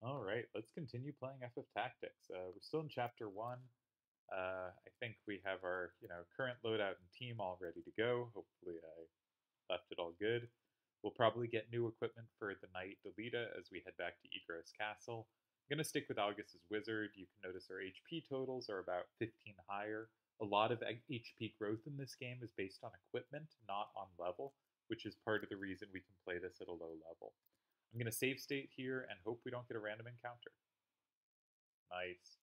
All right, let's continue playing FFTactics. We're still in Chapter 1. I think we have our, current loadout and team all ready to go. Hopefully I left it all good. We'll probably get new equipment for the Knight Delita as we head back to Egros Castle. I'm going to stick with Augus's Wizard. You can notice our HP totals are about 15 higher. A lot of HP growth in this game is based on equipment, not on level, which is part of the reason we can play this at a low level. I'm going to save state here and hope we don't get a random encounter. Nice.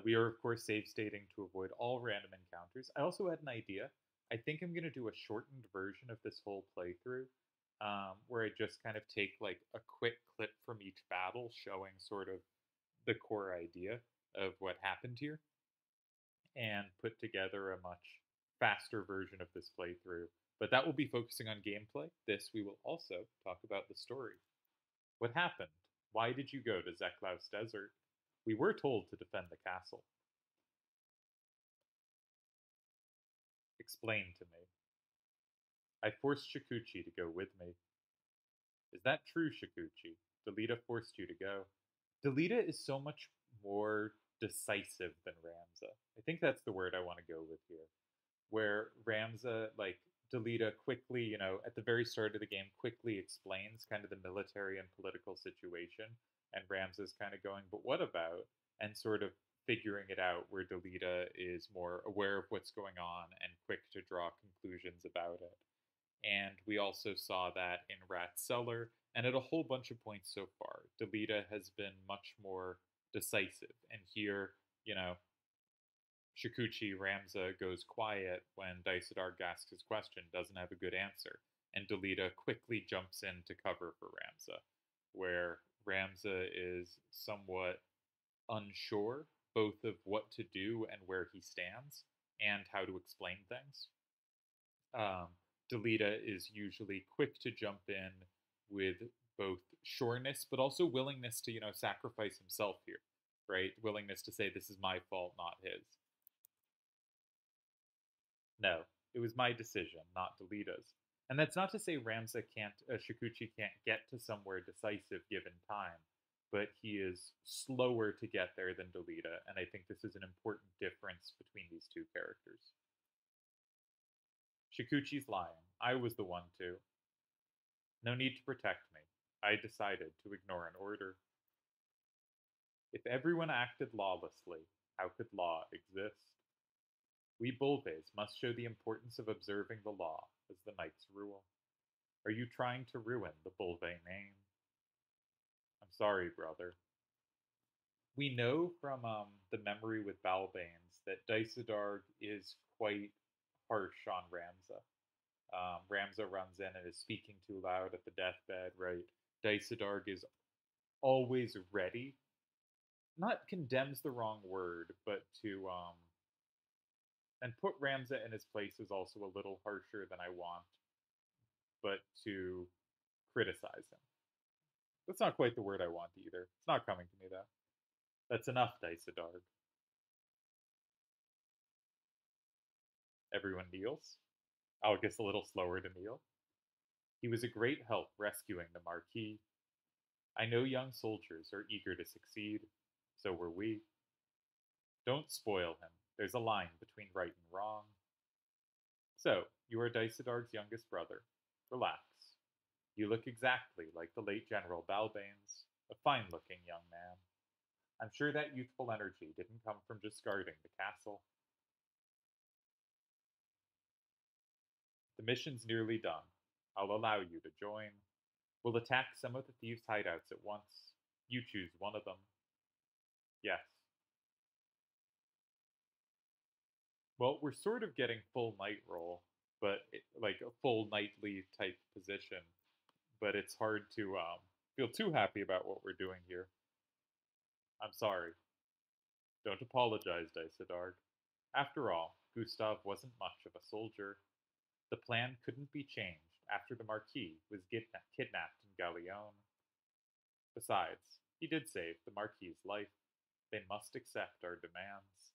We are, of course, save stating to avoid all random encounters. I also had an idea. I think I'm going to do a shortened version of this whole playthrough where I just kind of take like a quick clip from each battle showing sort of the core idea of what happened here and put together a much faster version of this playthrough. But that will be focusing on gameplay. This we will also talk about the story. What happened? Why did you go to Zeklaus Desert? We were told to defend the castle. Explain to me. I forced Shikuchi to go with me. Is that true, Shikuchi? Delita forced you to go. Delita is so much more decisive than Ramza. I think that's the word I want to go with here. Where Ramza, like, Delita quickly, at the very start of the game, quickly explains kind of the military and political situation, and Ramza's kind of going, but what about? And sort of figuring it out, where Delita is more aware of what's going on and quick to draw conclusions about it. And we also saw that in Rat's Cellar, and at a whole bunch of points so far. Delita has been much more decisive, and here, you know, Shikuchi Ramza goes quiet when Daisadarg asks his question, doesn't have a good answer, and Delita quickly jumps in to cover for Ramza, where Ramza is somewhat unsure both of what to do and where he stands and how to explain things. Um, Delita is usually quick to jump in with both sureness but also willingness to, sacrifice himself here, right? Willingness to say this is my fault, not his. No, it was my decision, not Delita's. And that's not to say Shikuchi can't get to somewhere decisive given time, but he is slower to get there than Delita, and I think this is an important difference between these two characters. Shikuchi's lying. I was the one to. No need to protect me. I decided to ignore an order. If everyone acted lawlessly, how could law exist? We Bulves must show the importance of observing the law as the knight's rule. Are you trying to ruin the Bulve name? I'm sorry, brother. We know from the memory with Balbanes that Daisadarg is quite harsh on Ramza. Ramza runs in and is speaking too loud at the deathbed, right? Daisadarg is always ready. Not condemns the wrong word, but to and put Ramza in his place is also a little harsher than I want, but to criticize him. That's not quite the word I want either. It's not coming to me though. That's enough, Daisadarg. Everyone kneels. Algus a little slower to kneel. He was a great help rescuing the Marquis. I know young soldiers are eager to succeed. So were we. Don't spoil him. There's a line between right and wrong. So, you are Daisadarg's youngest brother. Relax. You look exactly like the late General Balbanes, a fine-looking young man. I'm sure that youthful energy didn't come from just guarding the castle. The mission's nearly done. I'll allow you to join. We'll attack some of the thieves' hideouts at once. You choose one of them. Yes. Well, we're sort of getting full knight roll, but like a full knightly type position. But it's hard to feel too happy about what we're doing here. I'm sorry. Don't apologize, Daisadarg. After all, Gustav wasn't much of a soldier. The plan couldn't be changed after the Marquis was kidnapped in Gallione. Besides, he did save the Marquis's life. They must accept our demands.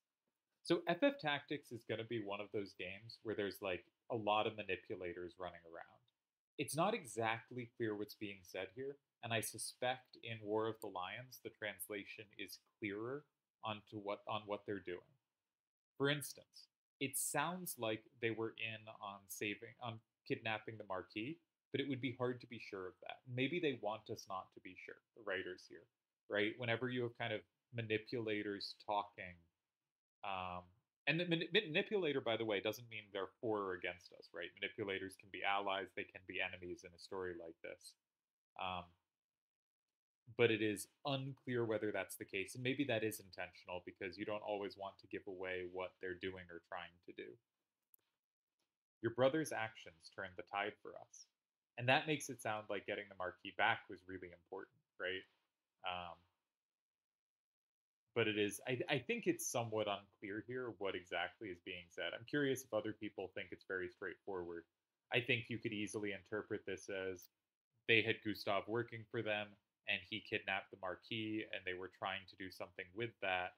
So FFTactics is going to be one of those games where there's like a lot of manipulators running around. It's not exactly clear what's being said here, and I suspect in War of the Lions the translation is clearer on what they're doing. For instance, it sounds like they were in on kidnapping the Marquis, but it would be hard to be sure of that. Maybe they want us not to be sure, the writers here, right? Whenever you have kind of manipulators talking, um, and the manipulator, by the way, doesn't mean they're for or against us, right? Manipulators can be allies, they can be enemies in a story like this. Um, but it is unclear whether that's the case. And maybe that is intentional because you don't always want to give away what they're doing or trying to do. Your brother's actions turned the tide for us. And that makes it sound like getting the Marquis back was really important, right? Um, but it is, I think it's somewhat unclear here what exactly is being said. I'm curious if other people think it's very straightforward. I think you could easily interpret this as they had Gustav working for them and he kidnapped the Marquis and they were trying to do something with that,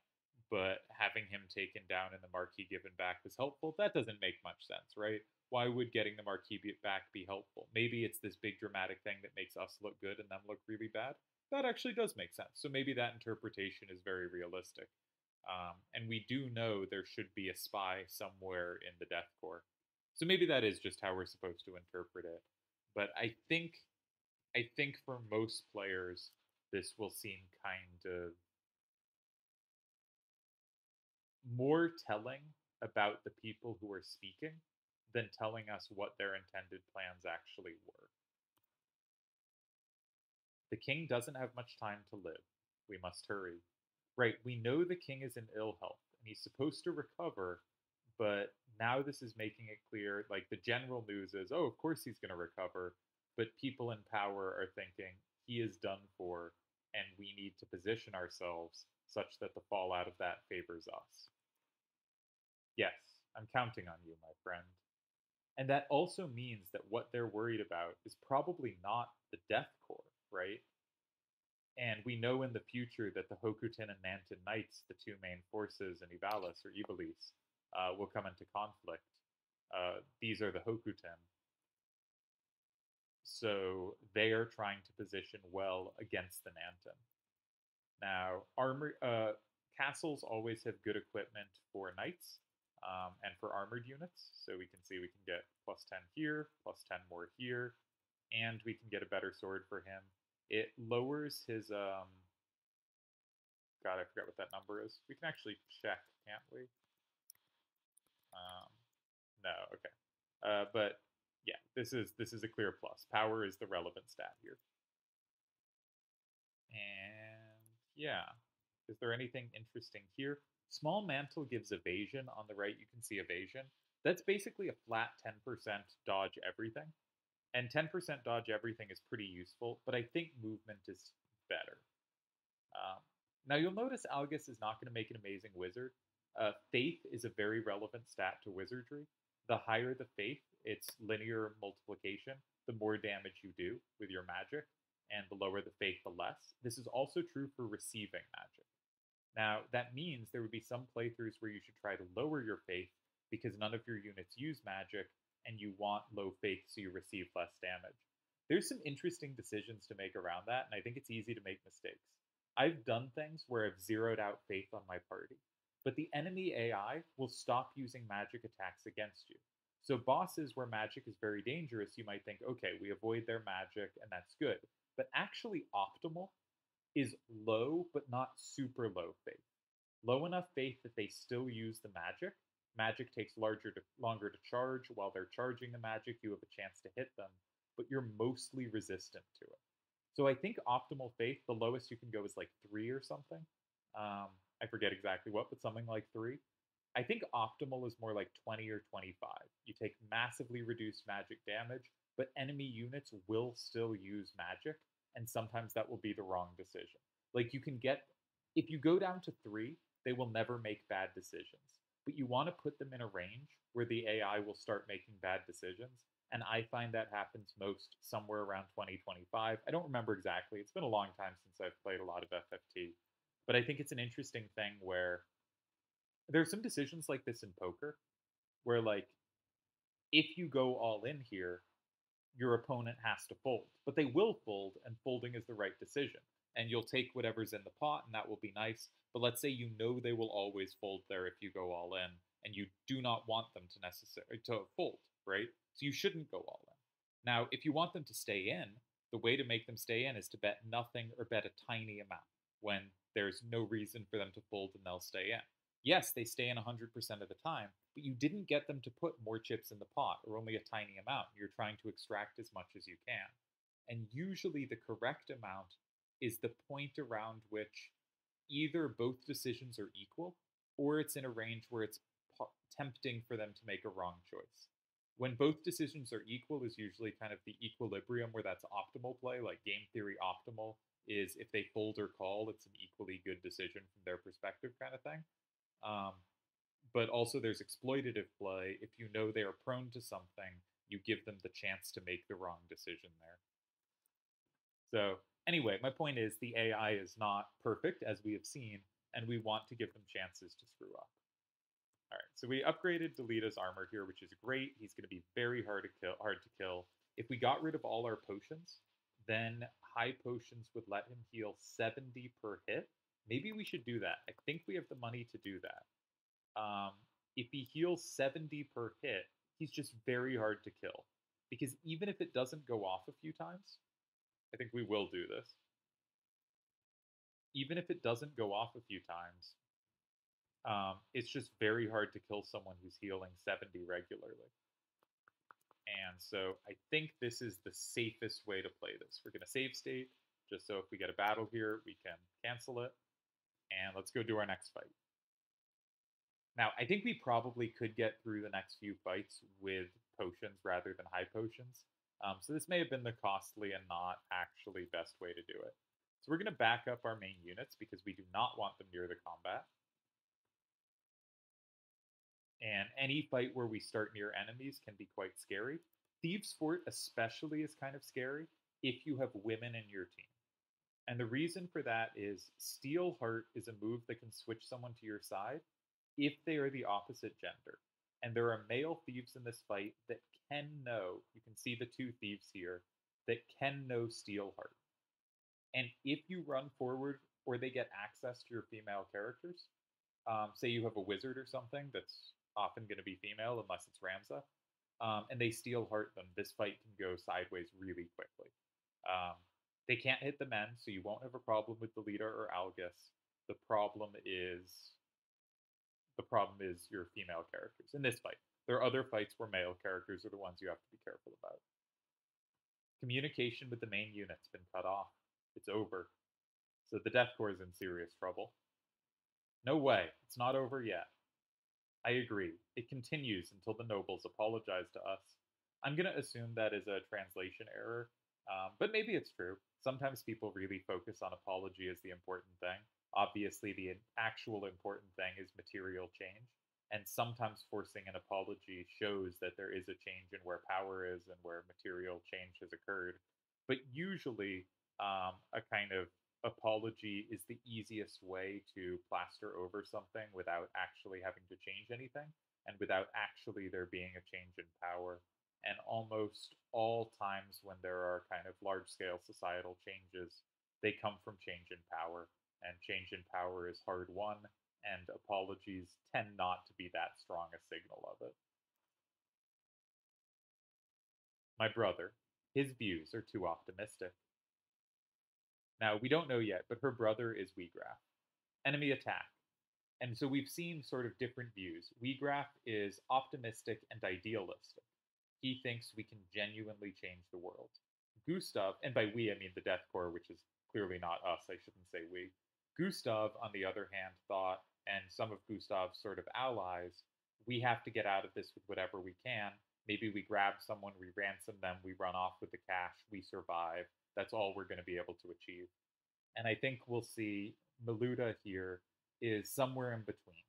but having him taken down and the Marquis given back was helpful. That doesn't make much sense, right? Why would getting the Marquis back be helpful? Maybe it's this big dramatic thing that makes us look good and them look really bad. That actually does make sense. So maybe that interpretation is very realistic. And we do know there should be a spy somewhere in the Death Corps. So maybe that is just how we're supposed to interpret it. But I think for most players, this will seem kind of more telling about the people who are speaking than telling us what their intended plans actually were. The king doesn't have much time to live. We must hurry. Right, we know the king is in ill health and he's supposed to recover, but now this is making it clear like the general news is, oh, of course he's going to recover, but people in power are thinking he is done for and we need to position ourselves such that the fallout of that favors us. Yes, I'm counting on you, my friend. And that also means that what they're worried about is probably not the Death Corps, right? And we know in the future that the Hokutin and Nanton Knights, the two main forces in Ivalis or Ivalice, will come into conflict. These are the Hokutin. So they are trying to position well against the Nanton. Now, castles always have good equipment for knights and for armored units. So we can see we can get plus 10 here, plus 10 more here, and we can get a better sword for him. It lowers his God, I forgot what that number is. We can actually check, can't we? Um, no, okay. But yeah, this is a clear plus. Power is the relevant stat here. And yeah, is there anything interesting here? Small mantle gives evasion. On the right, you can see evasion. That's basically a flat 10% dodge everything. And 10% dodge everything is pretty useful, but I think movement is better. Now you'll notice Algus is not going to make an amazing wizard. Faith is a very relevant stat to wizardry. The higher the faith, it's linear multiplication, the more damage you do with your magic, and the lower the faith, the less. This is also true for receiving magic. Now, that means there would be some playthroughs where you should try to lower your faith because none of your units use magic, and you want low faith so you receive less damage. There's some interesting decisions to make around that, and I think it's easy to make mistakes. I've done things where I've zeroed out faith on my party, but the enemy AI will stop using magic attacks against you. So, bosses where magic is very dangerous, you might think, okay, we avoid their magic, and that's good. But actually, optimal is low, but not super low faith. Low enough faith that they still use the magic. Magic takes longer to charge. While they're charging the magic, you have a chance to hit them, but you're mostly resistant to it. So I think optimal faith, the lowest you can go is like 3 or something. I forget exactly what, but something like 3. I think optimal is more like 20 or 25. You take massively reduced magic damage, but enemy units will still use magic, and sometimes that will be the wrong decision. Like you can get, if you go down to 3, they will never make bad decisions. But you want to put them in a range where the AI will start making bad decisions. And I find that happens most somewhere around 2025. I don't remember exactly. It's been a long time since I've played a lot of FFT. But I think it's an interesting thing where there are some decisions like this in poker where, like, if you go all in here, your opponent has to fold. But they will fold, and folding is the right decision. And you'll take whatever's in the pot, and that will be nice. But let's say you know they will always fold there if you go all in, and you do not want them to necessarily to fold, right? So you shouldn't go all in. Now, if you want them to stay in, the way to make them stay in is to bet nothing or bet a tiny amount when there's no reason for them to fold and they'll stay in. Yes, they stay in 100% of the time, but you didn't get them to put more chips in the pot or only a tiny amount. You're trying to extract as much as you can. And usually the correct amount is the point around which either both decisions are equal or it's in a range where it's tempting for them to make a wrong choice. When both decisions are equal is usually kind of the equilibrium where that's optimal play, like game theory optimal is if they fold or call, it's an equally good decision from their perspective kind of thing. Um, but also there's exploitative play. If you know they are prone to something, you give them the chance to make the wrong decision there. So anyway, my point is the AI is not perfect, as we have seen, and we want to give them chances to screw up. All right, so we upgraded Delita's armor here, which is great. He's going to be very hard to kill. If we got rid of all our potions, then high potions would let him heal 70 per hit. Maybe we should do that. I think we have the money to do that. If he heals 70 per hit, he's just very hard to kill. Because even if it doesn't go off a few times, I think we will do this. Even if it doesn't go off a few times, it's just very hard to kill someone who's healing 70 regularly. And so I think this is the safest way to play this. We're going to save state, just so if we get a battle here, we can cancel it. And let's go do our next fight. Now, I think we probably could get through the next few fights with potions rather than high potions. So this may have been the costly and not actually best way to do it. So we're going to back up our main units because we do not want them near the combat. And any fight where we start near enemies can be quite scary. Thieves Fort especially is kind of scary if you have women in your team. And the reason for that is Steel Heart is a move that can switch someone to your side if they are the opposite gender. And there are male thieves in this fight that can know, you can see the two thieves here, that can know Steel Heart. And if you run forward or they get access to your female characters, say you have a wizard or something that's often going to be female unless it's Ramza, and they Steel Heart them, this fight can go sideways really quickly. They can't hit the men, so you won't have a problem with the leader or Algus. The problem is your female characters in this fight. There are other fights where male characters are the ones you have to be careful about. Communication with the main unit's been cut off. It's over. So the Death Corps is in serious trouble. No way. It's not over yet. I agree. It continues until the nobles apologize to us. I'm going to assume that is a translation error, but maybe it's true. Sometimes people really focus on apology as the important thing. Obviously, the actual important thing is material change, and sometimes forcing an apology shows that there is a change in where power is and where material change has occurred. But usually, a kind of apology is the easiest way to plaster over something without actually having to change anything and without actually there being a change in power. And almost all times when there are kind of large scale societal changes, they come from change in power. And change in power is hard won, and apologies tend not to be that strong a signal of it. My brother, his views are too optimistic. Now, we don't know yet, but her brother is Weegraf. Enemy attack. And so we've seen sort of different views. Weegraf is optimistic and idealistic. He thinks we can genuinely change the world. Gustav, and by we I mean the Death Corps, which is clearly not us, I shouldn't say we. Gustav, on the other hand, thought, and some of Gustav's sort of allies, we have to get out of this with whatever we can. Maybe we grab someone, we ransom them, we run off with the cash, we survive. That's all we're going to be able to achieve. And I think we'll see Miluda here is somewhere in between,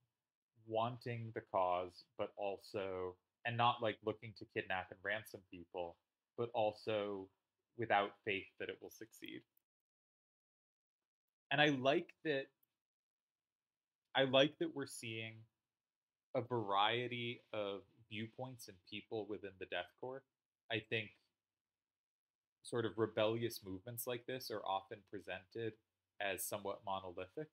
wanting the cause, but also, and not like looking to kidnap and ransom people, but also without faith that it will succeed. And I like that we're seeing a variety of viewpoints and people within the Death Corps. I think sort of rebellious movements like this are often presented as somewhat monolithic,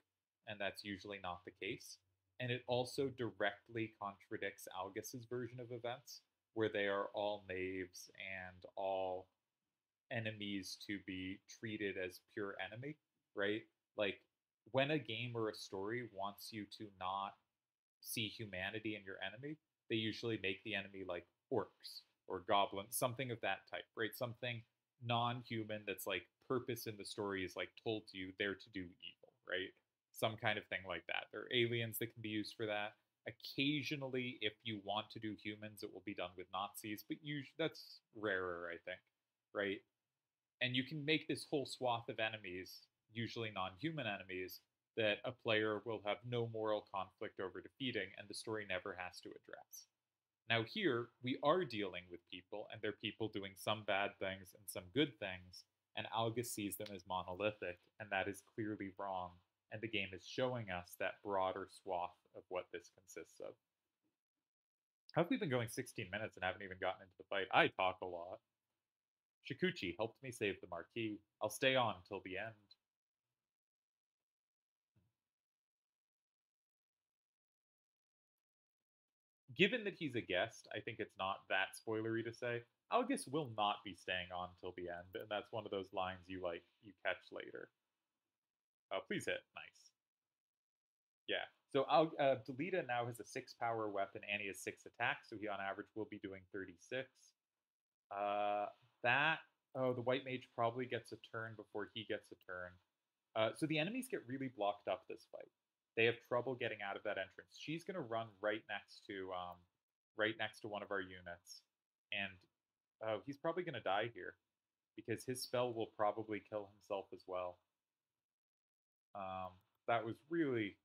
and that's usually not the case. And it also directly contradicts Algus's version of events, where they are all knaves and all enemies to be treated as pure enemy, right? Like when a game or a story wants you to not see humanity in your enemy, they usually make the enemy like orcs or goblins, something of that type, right? Something non-human that's like purpose in the story is like told to you they're to do evil, right? Some kind of thing like that. There are aliens that can be used for that. Occasionally, if you want to do humans, it will be done with Nazis, but usually that's rarer, I think, right? And you can make this whole swath of enemies, usually non-human enemies, that a player will have no moral conflict over defeating, and the story never has to address. Now, here, we are dealing with people, and they're people doing some bad things and some good things, and Algus sees them as monolithic, and that is clearly wrong, and the game is showing us that broader swath of what this consists of. How have we been going 16 minutes and haven't even gotten into the fight? I talk a lot. Shikuchi helped me save the marquee. I'll stay on till the end. Given that he's a guest, I think it's not that spoilery to say Algus will not be staying on till the end, and that's one of those lines you catch later. Please hit. Nice. Yeah. So Delita now has a 6 power weapon and he has 6 attacks, so he on average will be doing 36. Uh, that the white mage probably gets a turn before he gets a turn. So the enemies get really blocked up this fight. They have trouble getting out of that entrance. She's gonna run right next to one of our units, and he's probably gonna die here because his spell will probably kill himself as well. That was really,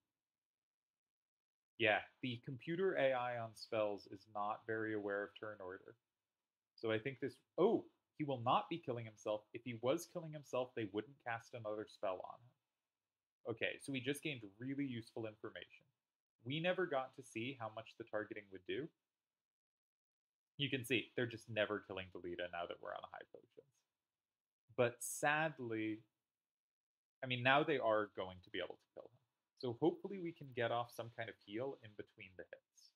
yeah. The computer AI on spells is not very aware of turn order, so I think this. Oh, he will not be killing himself. If he was killing himself, they wouldn't cast another spell on him. Okay, so we just gained really useful information. We never got to see how much the targeting would do. You can see, they're just never killing Delita now that we're on high potions. But sadly, I mean, now they are going to be able to kill him. So hopefully we can get off some kind of heal in between the hits.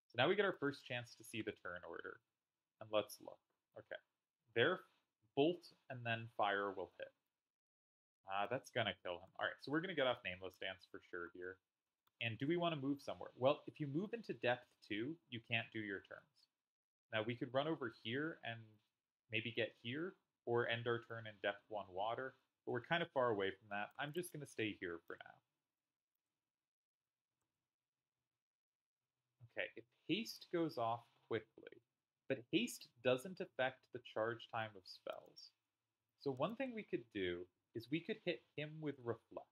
So now we get our first chance to see the turn order. And let's look. Okay. Their bolt and then fire will hit. That's gonna kill him. All right, so we're gonna get off Nameless Dance for sure here. And do we want to move somewhere? Well, if you move into depth 2, you can't do your turns. Now we could run over here and maybe get here, or end our turn in depth 1 water, but we're kind of far away from that. I'm just gonna stay here for now. Okay, if haste goes off quickly, but haste doesn't affect the charge time of spells. So one thing we could do is we could hit him with Reflect.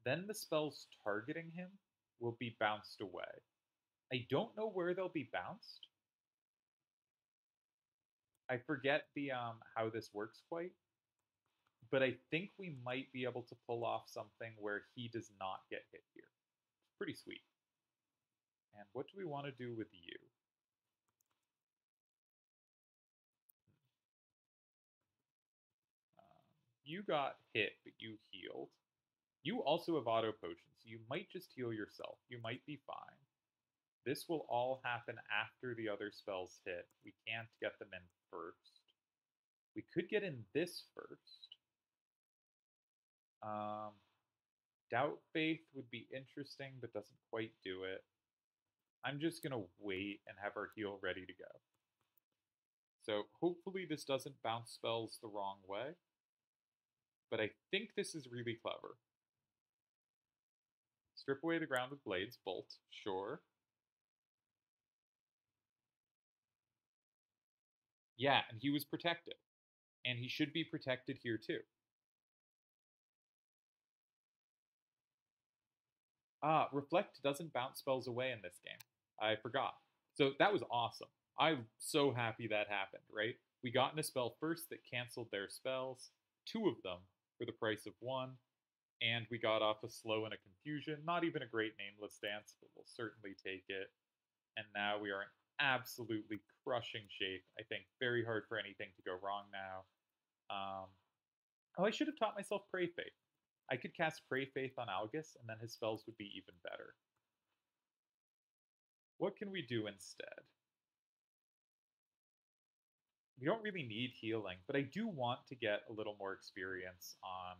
Then the spells targeting him will be bounced away. I don't know where they'll be bounced. I forget the how this works quite, but I think we might be able to pull off something where he does not get hit here. It's pretty sweet. And what do we want to do with you? You got hit, but you healed. You also have auto potions, so you might just heal yourself. You might be fine. This will all happen after the other spells hit. We can't get them in first. We could get in this first. Doubt Faith would be interesting, but doesn't quite do it. I'm just going to wait and have our heal ready to go. So hopefully this doesn't bounce spells the wrong way. But I think this is really clever. Strip away the ground with blades, bolt, sure. Yeah, and he was protected. And he should be protected here too. Reflect doesn't bounce spells away in this game. I forgot. So that was awesome. I'm so happy that happened, right? We got in a spell first that canceled their spells, 2 of them for the price of 1, and we got off a slow and a confusion. Not even a great Nameless Dance, but we'll certainly take it. And now we are in absolutely crushing shape. I think very hard for anything to go wrong now. Oh, I should have taught myself Pray Faith. I could cast Pray Faith on Algus, and then his spells would be even better. What can we do instead? We don't really need healing, but I do want to get a little more experience on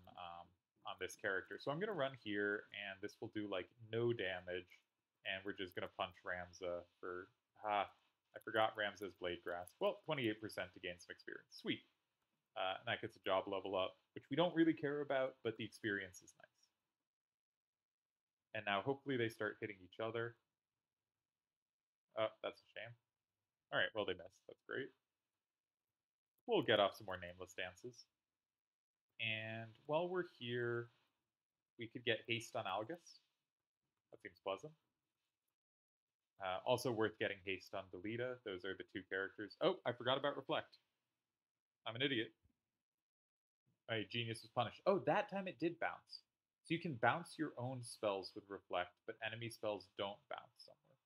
this character. So I'm going to run here, and this will do, like, no damage, and we're just going to punch Ramza for... I forgot Ramza's Blade Grasp. Well, 28% to gain some experience. Sweet. And that gets a job level up, which we don't really care about, but the experience is nice. And now hopefully they start hitting each other. Oh, that's a shame. All right, well, they missed. That's great. We'll get off some more nameless dances. And while we're here, we could get haste on Algus. That seems pleasant. Also worth getting haste on Delita. Those are the two characters. Oh, I forgot about Reflect. I'm an idiot. My genius was punished. Oh, that time it did bounce. So you can bounce your own spells with Reflect, but enemy spells don't bounce somewhere.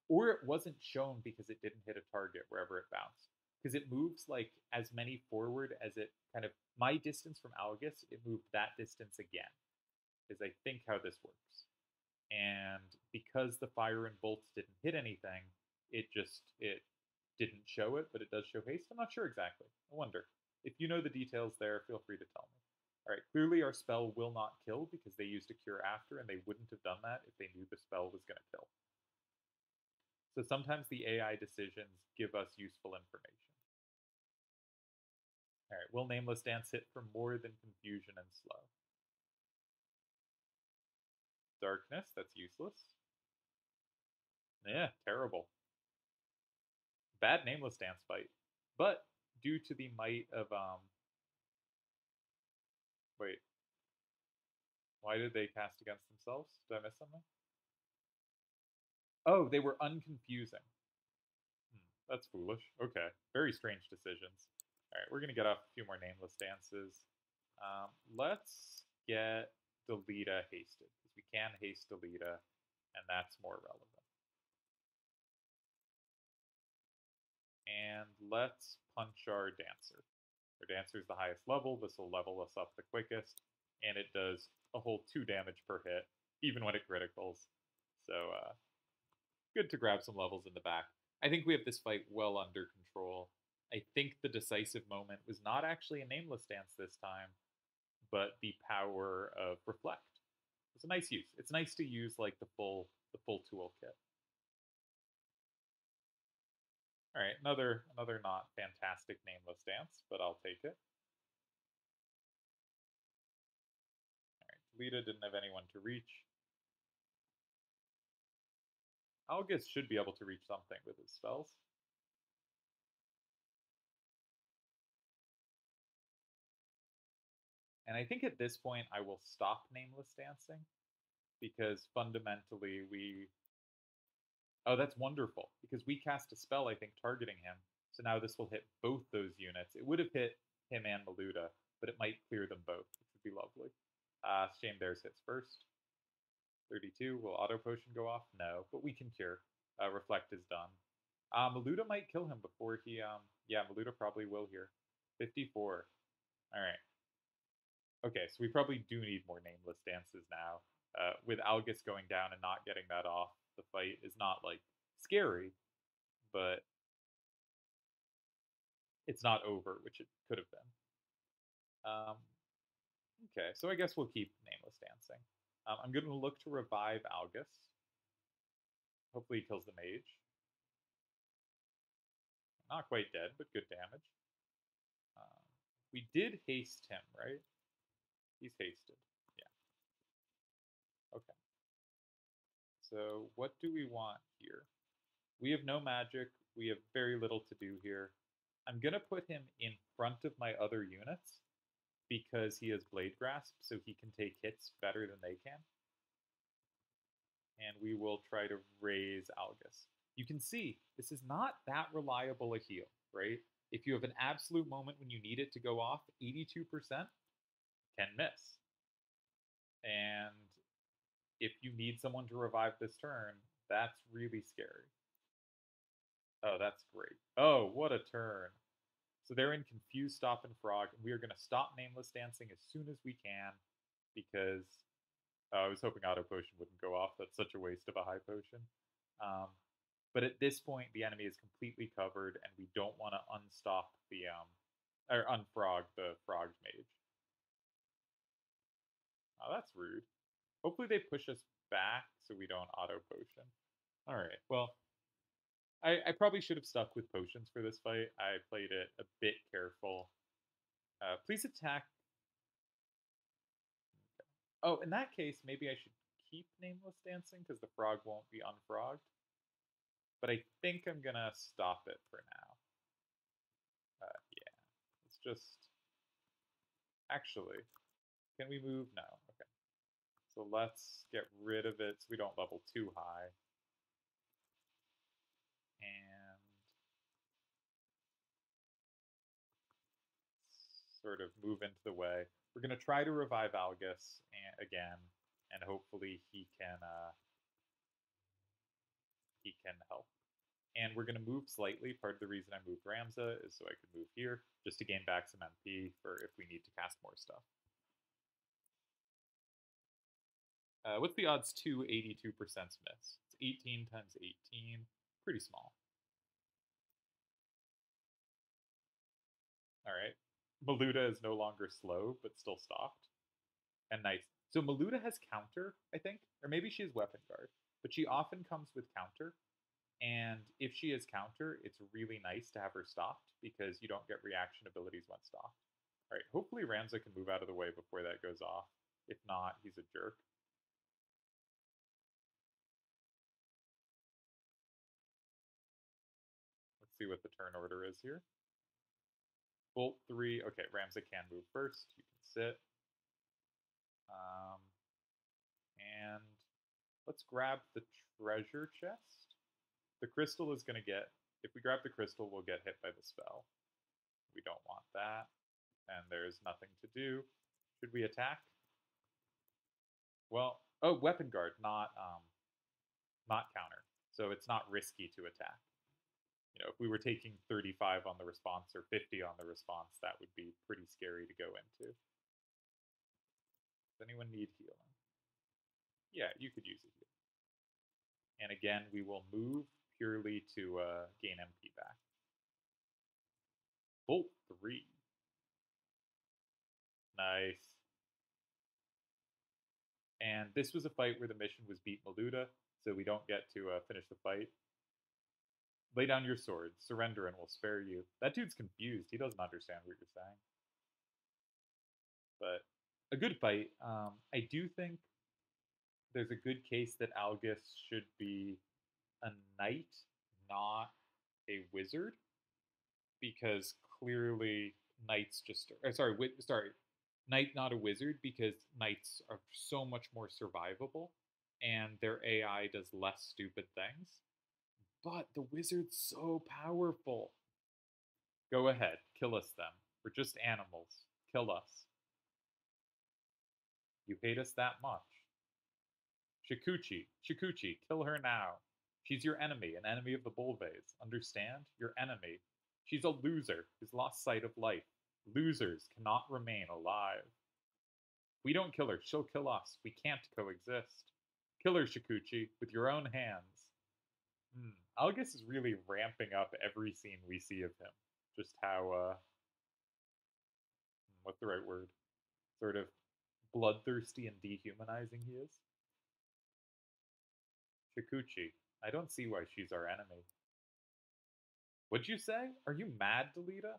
Or it wasn't shown because it didn't hit a target wherever it bounced. Because it moves like as many forward as it kind of... My distance from Algus, it moved that distance again. Is I think how this works. And because the fire and bolts didn't hit anything, it didn't show it, but it does show haste. I'm not sure exactly. I wonder. If you know the details there, feel free to tell me. All right, clearly our spell will not kill because they used a cure after, and they wouldn't have done that if they knew the spell was going to kill. So sometimes the AI decisions give us useful information. All right, will Nameless Dance hit for more than confusion and slow? Darkness, that's useless. Yeah, terrible. Bad Nameless Dance fight. But due to the might of wait. Why did they cast against themselves? Did I miss something? Oh, they were unconfusing. That's foolish. Okay. Very strange decisions. All right, we're going to get off a few more Nameless Dances. Let's get Delita hasted, because we can haste Delita, and that's more relevant. And let's punch our Dancer. Our Dancer is the highest level. This will level us up the quickest, and it does a whole 2 damage per hit, even when it criticals. So, good to grab some levels in the back. I think we have this fight well under control. I think the decisive moment was not actually a Nameless Dance this time, but the power of Reflect. It's a nice use. It's nice to use like the full toolkit. All right, another not fantastic Nameless Dance, but I'll take it. All right, Lita didn't have anyone to reach. Algus should be able to reach something with his spells. And I think at this point I will stop Nameless Dancing, because fundamentally we... Oh, that's wonderful, because we cast a spell, I think, targeting him, so now this will hit both those units. It would have hit him and Miluda, but it might clear them both, which would be lovely. Shame theirs hits first. 32, will Auto Potion go off? No, but we can cure. Reflect is done. Miluda might kill him before he... Yeah, Miluda probably will here. 54. Alright. Okay, so we probably do need more Nameless Dances now. With Algus going down and not getting that off, the fight is not, like, scary, but it's not over, which it could have been. Okay, so I guess we'll keep Nameless Dancing. I'm going to look to revive Algus. Hopefully he kills the mage. Not quite dead, but good damage. We did haste him, right? He's hasted. Yeah. Okay. So what do we want here? We have no magic. We have very little to do here. I'm going to put him in front of my other units because he has Blade Grasp, so he can take hits better than they can. And we will try to raise Algus. You can see, this is not that reliable a heal, right? If you have an absolute moment when you need it to go off, 82% can miss. And if you need someone to revive this turn, that's really scary. Oh, that's great. Oh, what a turn. So they're in Confused Stop and Frog, and we are going to stop Nameless Dancing as soon as we can because I was hoping Auto Potion wouldn't go off. That's such a waste of a high potion. Um, but at this point, the enemy is completely covered, and we don't want to unstop the or unfrog the frog mage. Oh, that's rude. Hopefully they push us back so we don't auto potion. All right. Well, I probably should have stuck with potions for this fight. I played it a bit careful. Please attack. Oh, in that case, maybe I should keep Nameless Dancing because the frog won't be unfrogged. But I think I'm gonna stop it for now. Yeah, let's just actually. Can we move? No. Okay. So let's get rid of it so we don't level too high. And sort of move into the way. We're going to try to revive Algus again, and hopefully he can help. And we're going to move slightly. Part of the reason I moved Ramza is so I could move here, just to gain back some MP for if we need to cast more stuff. What's the odds 82% miss? It's 18 times 18. Pretty small. All right. Miluda is no longer slow, but still stopped. And nice. So Miluda has counter, I think, or maybe she has weapon guard, but she often comes with counter. And if she has counter, it's really nice to have her stopped because you don't get reaction abilities when stopped. All right, hopefully Ramza can move out of the way before that goes off. If not, he's a jerk. Let's see what the turn order is here. Bolt 3. Okay, Ramza can move first. You can sit. Um, and let's grab the treasure chest. The crystal is going to get... If we grab the crystal, we'll get hit by the spell. We don't want that. And there's nothing to do. Should we attack? Well, oh, weapon guard, not counter. So it's not risky to attack. You know, if we were taking 35 on the response or 50 on the response, that would be pretty scary to go into. Does anyone need healing? Yeah, you could use a heal. And again, we will move purely to gain MP back. Bolt 3. Nice. And this was a fight where the mission was beat Miluda, so we don't get to finish the fight. Lay down your sword, surrender, and we'll spare you. That dude's confused. He doesn't understand what you're saying. But a good fight. I do think there's a good case that Algus should be a knight, not a wizard, because clearly knights just knight not a wizard because knights are so much more survivable and their AI does less stupid things. But the wizard's so powerful. Go ahead, kill us then. We're just animals. Kill us. You hate us that much. Shikuchi, kill her now. She's your enemy, an enemy of the Bulves. Understand? Your enemy. She's a loser who's lost sight of life. Losers cannot remain alive. We don't kill her, she'll kill us. We can't coexist. Kill her, Shikuchi, with your own hands. Algus is really ramping up every scene we see of him. Just how, what's the right word? Sort of bloodthirsty and dehumanizing he is. Shikuchi, I don't see why she's our enemy. What'd you say? Are you mad, Delita?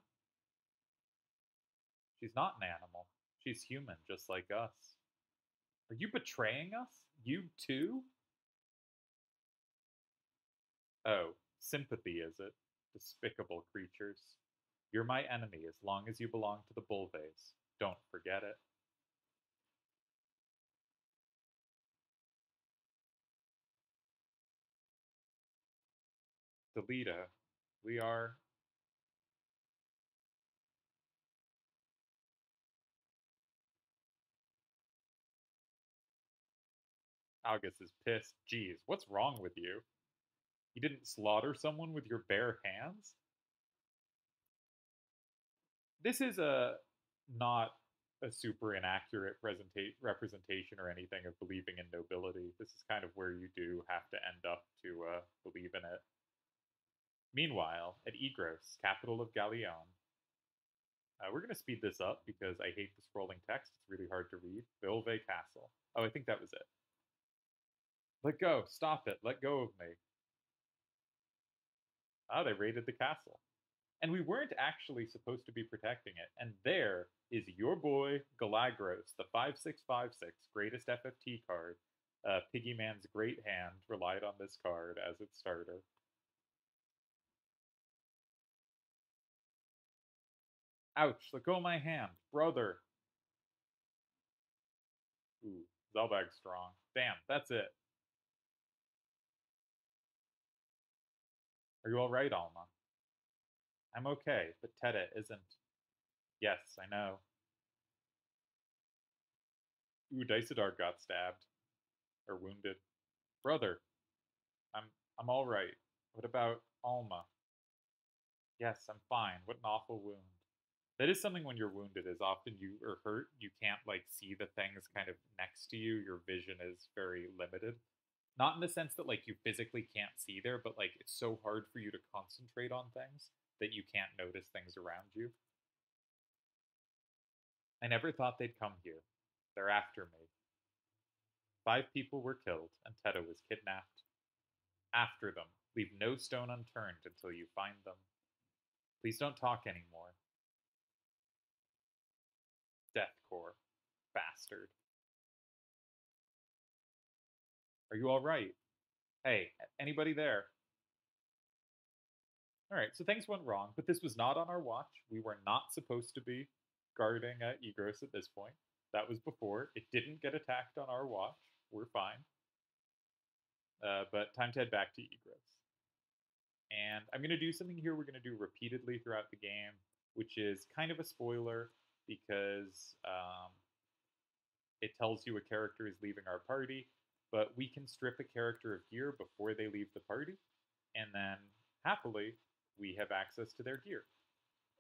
She's not an animal. She's human, just like us. Are you betraying us? You too? Oh, sympathy, is it? Despicable creatures. You're my enemy as long as you belong to the Bulves. Don't forget it. Delita, we are... Algus is pissed. Geez, what's wrong with you? You didn't slaughter someone with your bare hands? This is a not a super inaccurate representation or anything of believing in nobility. This is kind of where you do have to end up to believe in it. Meanwhile, at Egros, capital of Galleon, we're going to speed this up because I hate the scrolling text. It's really hard to read. Vilve Castle. Oh, I think that was it. Let go. Stop it. Let go of me. Oh, they raided the castle. And we weren't actually supposed to be protecting it. And there is your boy, Galagros, the 5656, greatest FFT card. Piggyman's great hand relied on this card as its starter. Ouch, let go of my hand. Brother. Ooh, Zelbag's strong. Damn, that's it. Are you alright, Alma? I'm okay, but Teta isn't. Yes, I know. Ooh, Daisadar got stabbed. Or wounded. Brother, I'm I'm alright. What about Alma? Yes, I'm fine. What an awful wound. That is something when you're wounded is often you are hurt, you can't like see the things kind of next to you. Your vision is very limited. Not in the sense that like you physically can't see there, but like it's so hard for you to concentrate on things that you can't notice things around you. I never thought they'd come here. They're after me. 5 people were killed, and Teta was kidnapped. After them. Leave no stone unturned until you find them. Please don't talk anymore. Deathcore. Bastard. Are you alright? Hey, anybody there? Alright, so things went wrong, but this was not on our watch. We were not supposed to be guarding Egros at this point. That was before. It didn't get attacked on our watch. We're fine. But time to head back to Egros. And I'm going to do something here we're going to do repeatedly throughout the game, which is kind of a spoiler because it tells you a character is leaving our party, but we can strip a character of gear before they leave the party, and then happily we have access to their gear.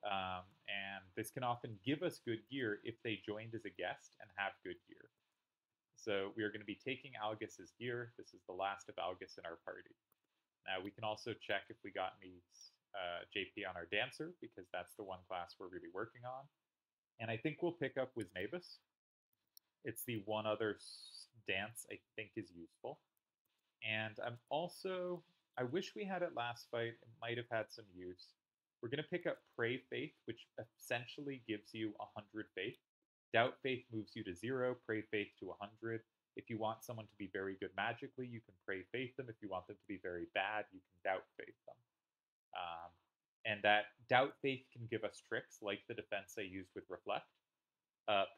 And this can often give us good gear if they joined as a guest and have good gear. So we are going to be taking Algis's gear. This is the last of Algis in our party. Now we can also check if we got any JP on our dancer, because that's the one class we're really working on. And I think we'll pick up Wisnabus. It's the one other dance I think is useful. And I'm also, I wish we had it last fight. It might have had some use. We're going to pick up Pray Faith, which essentially gives you 100 faith. Doubt Faith moves you to 0, Pray Faith to 100. If you want someone to be very good magically, you can Pray Faith them. If you want them to be very bad, you can Doubt Faith them. And that Doubt Faith can give us tricks like the defense I used with Reflect.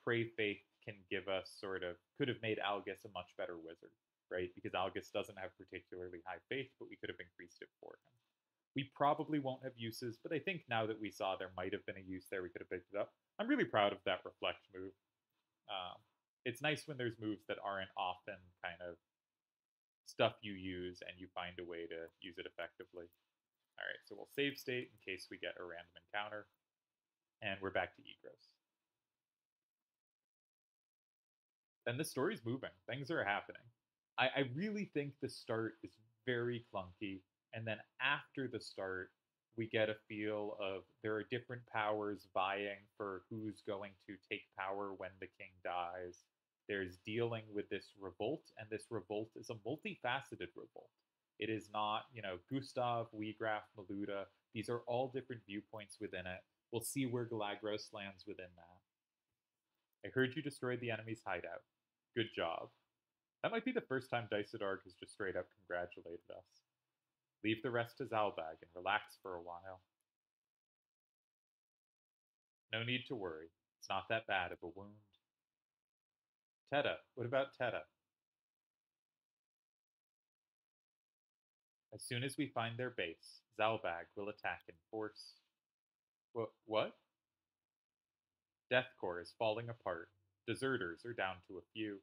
Pray Faith can give us could have made Algis a much better wizard, right? Because Algis doesn't have particularly high faith, but we could have increased it for him. We probably won't have uses, but I think now that we saw there might have been a use there, we could have picked it up. I'm really proud of that Reflect move. It's nice when there's moves that aren't often kind of stuff you use and you find a way to use it effectively. All right, so we'll save state in case we get a random encounter. And we're back to Egros. And the story's moving. Things are happening. I really think the start is very clunky. And then after the start, we get a feel of there are different powers vying for who's going to take power when the king dies. There's dealing with this revolt, and this revolt is a multifaceted revolt. It is not, Gustav, Wiegraf, Miluda. These are all different viewpoints within it. We'll see where Galagros lands within that. I heard you destroyed the enemy's hideout. Good job. That might be the first time Daisadarg has just straight up congratulated us. Leave the rest to Zalbag and relax for a while. No need to worry. It's not that bad of a wound. Teta. What about Teta? As soon as we find their base, Zalbag will attack in force. What? Deathcore is falling apart. Deserters are down to a few.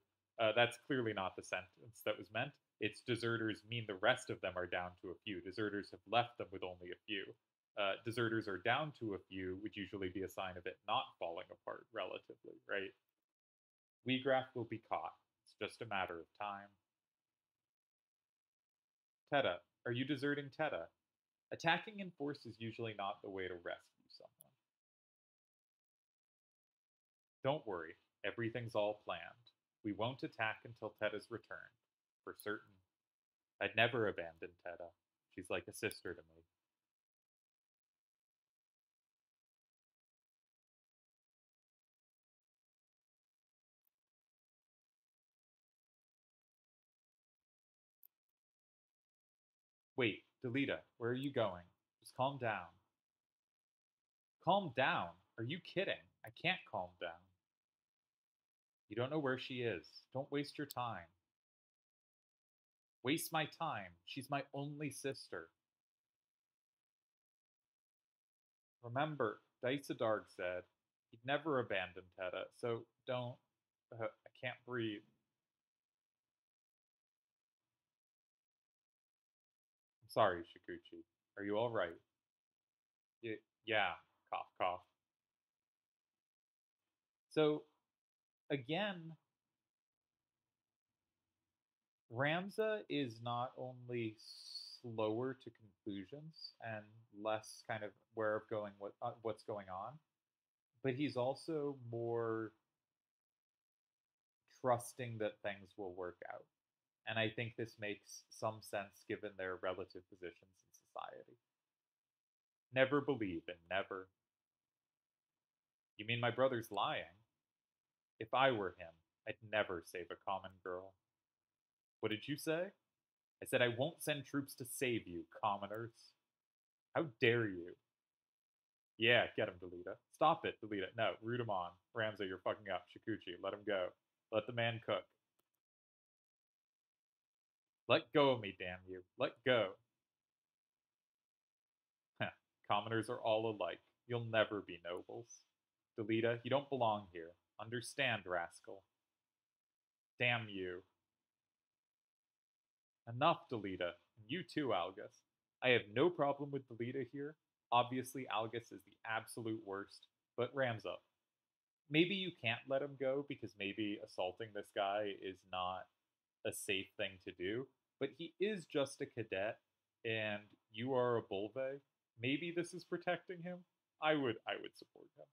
That's clearly not the sentence that was meant. Its deserters mean the rest of them are down to a few. Deserters have left them with only a few. Deserters are down to a few would usually be a sign of it not falling apart relatively, right? Wheatgrass will be caught. It's just a matter of time. Teta, are you deserting Teta? Attacking in force is usually not the way to rescue someone. Don't worry, everything's all planned. We won't attack until Teta's returned. For certain. I'd never abandon Teta. She's like a sister to me. Wait, Delita, where are you going? Just calm down. Calm down? Are you kidding? I can't calm down. You don't know where she is. Don't waste your time. Waste my time. She's my only sister. Remember, Daisadarg said he'd never abandon Teta, so don't. I can't breathe. I'm sorry, Shikuchi. Are you alright? Yeah, cough, cough. So, again, Ramza is not only slower to conclusions and less kind of aware of what's going on, but he's also more trusting that things will work out. And I think this makes some sense given their relative positions in society. Never believe in never. You mean my brother's lying? If I were him, I'd never save a common girl. What did you say? I said I won't send troops to save you, commoners. How dare you? Yeah, get him, Delita. Stop it, Delita. No, root him on. Ramsay, you're fucking up. Shikuchi, let him go. Let the man cook. Let go of me, damn you. Let go. Commoners are all alike. You'll never be nobles. Delita, you don't belong here. Understand, rascal. Damn you. Enough, Delita. And you too, Algus. I have no problem with Delita here. Obviously, Algus is the absolute worst, but Rams up. Maybe you can't let him go because maybe assaulting this guy is not a safe thing to do, but he is just a cadet and you are a Bulve. Maybe this is protecting him. I would support him.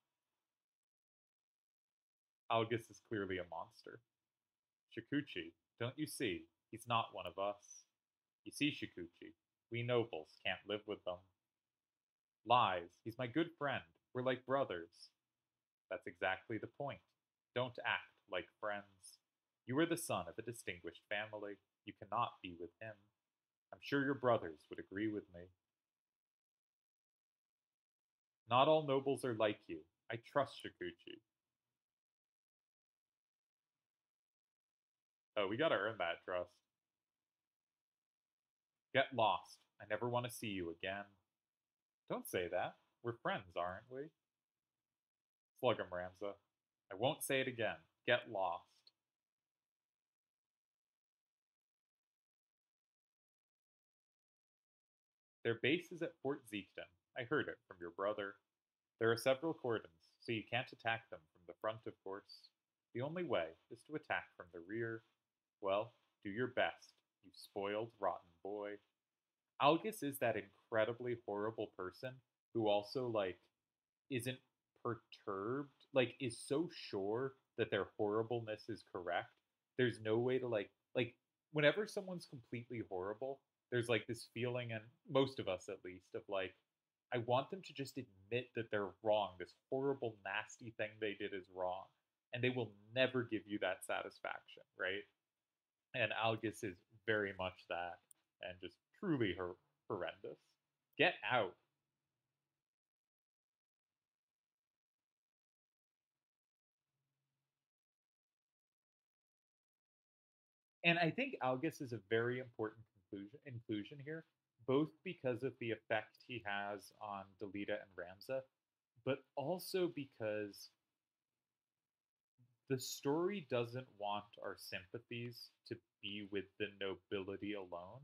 Algus is clearly a monster. Shikuchi, don't you see? He's not one of us. You see, Shikuchi, we nobles can't live with them. Lies. He's my good friend. We're like brothers. That's exactly the point. Don't act like friends. You are the son of a distinguished family. You cannot be with him. I'm sure your brothers would agree with me. Not all nobles are like you. I trust Shikuchi. Oh, we gotta earn that trust. Get lost. I never want to see you again. Don't say that. We're friends, aren't we? Slug him, Ramza. I won't say it again. Get lost. Their base is at Fort Zeekton. I heard it from your brother. There are several cordons, so you can't attack them from the front, of course. The only way is to attack from the rear. Well, do your best, you spoiled, rotten boy. Algus is that incredibly horrible person who also, like, isn't perturbed, like, is so sure that their horribleness is correct. There's no way to, whenever someone's completely horrible, there's, like, this feeling, and most of us at least, of, like, I want them to just admit that they're wrong. This horrible, nasty thing they did is wrong. And they will never give you that satisfaction, right? And Algus is very much that, and just truly horrendous. Get out. And I think Algus is a very important inclusion here, both because of the effect he has on Delita and Ramza, but also because The story doesn't want our sympathies to be with the nobility alone,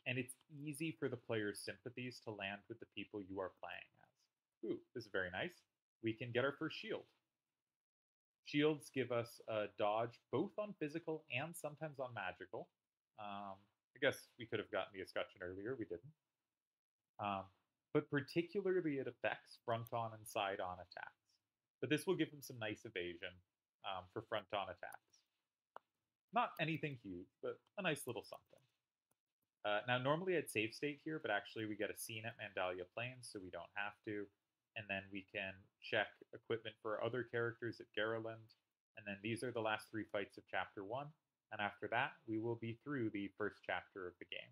and it's easy for the player's sympathies to land with the people you are playing as. Ooh, this is very nice. We can get our first shield. Shields give us a dodge both on physical and sometimes on magical. I guess we could have gotten the escutcheon earlier, we didn't. Um, but particularly it affects front on and side on attacks. But this will give him some nice evasion for front on attacks. Not anything huge, but a nice little something. Now, normally I'd save state here, but actually we get a scene at Mandalia Plains, so we don't have to. And then we can check equipment for other characters at Garland. And then these are the last 3 fights of Chapter 1. And after that, we will be through the first chapter of the game.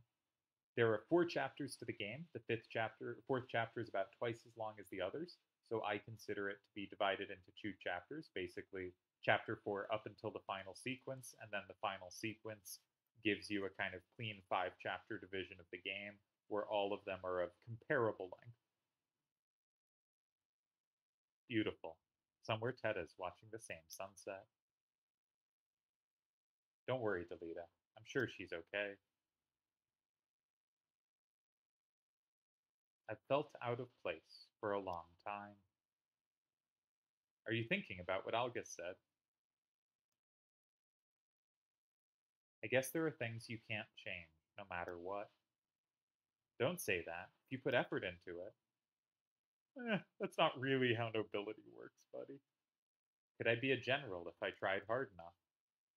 There are 4 chapters to the game. The 4th chapter is about twice as long as the others, so I consider it to be divided into 2 chapters, basically chapter 4 up until the final sequence, and then the final sequence gives you a kind of clean 5-chapter division of the game, where all of them are of comparable length. Beautiful. Somewhere Teta's watching the same sunset. Don't worry, Delita. I'm sure she's okay. I've felt out of place for a long time. Are you thinking about what Alga said? I guess there are things you can't change, no matter what. Don't say that. If you put effort into it. That's not really how nobility works, buddy. Could I be a general if I tried hard enough?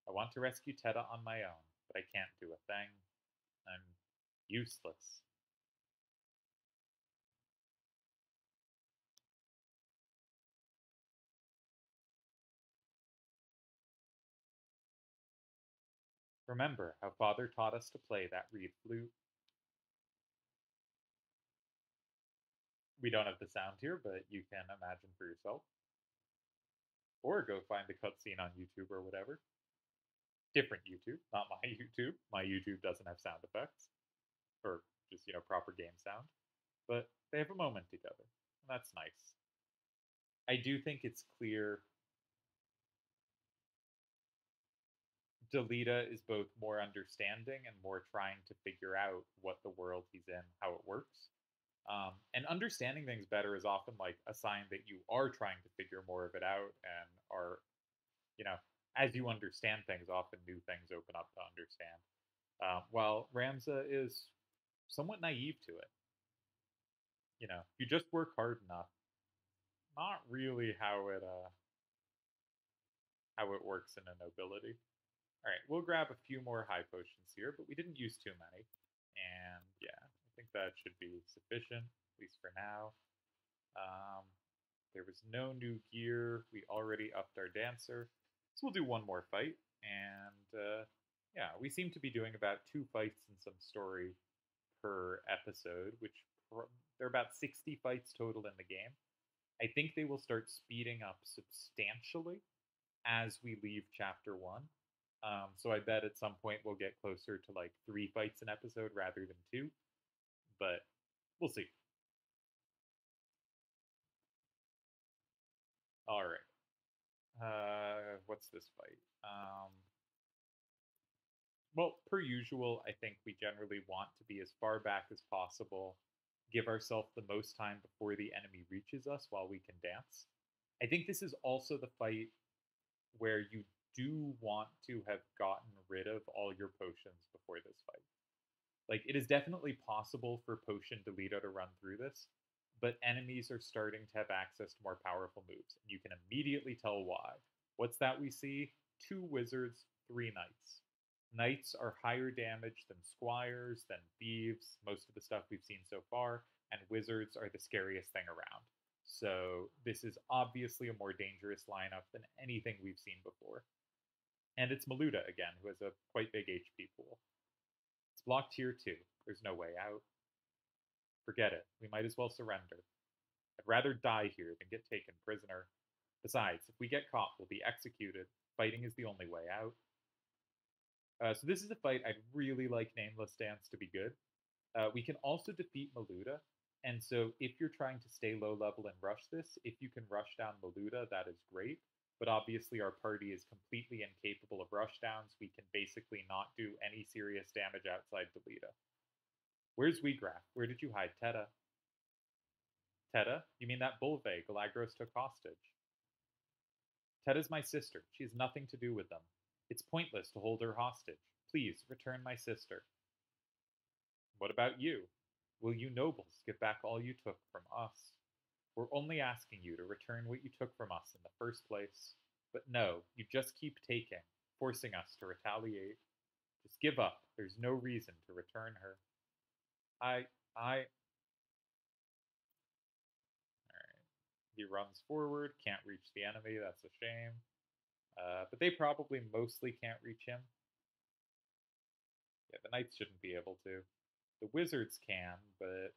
I want to rescue Teta on my own, but I can't do a thing. I'm useless. Remember how Father taught us to play that reed flute? We don't have the sound here, but you can imagine for yourself. Or go find the cutscene on YouTube or whatever. Different YouTube, not my YouTube. My YouTube doesn't have sound effects. Or just, proper game sound. But they have a moment together. And that's nice. I do think it's clear Delita is both more understanding and more trying to figure out what the world he's in, how it works. And understanding things better is often like a sign that you are trying to figure more of it out and are, as you understand things, often new things open up to understand. While Ramza is somewhat naive to it. If you just work hard enough, not really how it works in a nobility. All right, we'll grab a few more high potions here, but we didn't use too many. And yeah, I think that should be sufficient, at least for now. There was no new gear. We already upped our dancer. So we'll do one more fight. And yeah, we seem to be doing about 2 fights and some story per episode, which there are about 60 fights total in the game. I think they will start speeding up substantially as we leave Chapter 1. So I bet at some point we'll get closer to like 3 fights an episode rather than 2. But we'll see. All right. What's this fight? Well, per usual, I think we generally want to be as far back as possible, give ourselves the most time before the enemy reaches us while we can dance. I think this is also the fight where you do want to have gotten rid of all your potions before this fight. Like, it is definitely possible for Potion Delita to run through this, but enemies are starting to have access to more powerful moves, and you can immediately tell why. What's that we see? 2 wizards, 3 knights. Knights are higher damage than squires, than thieves, most of the stuff we've seen so far, and wizards are the scariest thing around. So this is obviously a more dangerous lineup than anything we've seen before. And it's Miluda again, who has a quite big HP pool. It's blocked here too. There's no way out. Forget it. We might as well surrender. I'd rather die here than get taken prisoner. Besides, if we get caught, we'll be executed. Fighting is the only way out. So this is a fight I'd really like Nameless Dance to be good. We can also defeat Miluda, and so if you're trying to stay low level and rush this, if you can rush down Miluda, that is great. but obviously our party is completely incapable of rushdowns. We can basically not do any serious damage outside Delita. Where's Wheatgrass? Where did you hide Teta? Teta? You mean that Bulve Galagros took hostage? Teta's my sister. She has nothing to do with them. It's pointless to hold her hostage. Please, return my sister. What about you? Will you nobles give back all you took from us? We're only asking you to return what you took from us in the first place. But no, you just keep taking, forcing us to retaliate. Just give up. There's no reason to return her. I. Alright. He runs forward, can't reach the enemy, that's a shame. But they probably mostly can't reach him. Yeah, the knights shouldn't be able to. The wizards can, but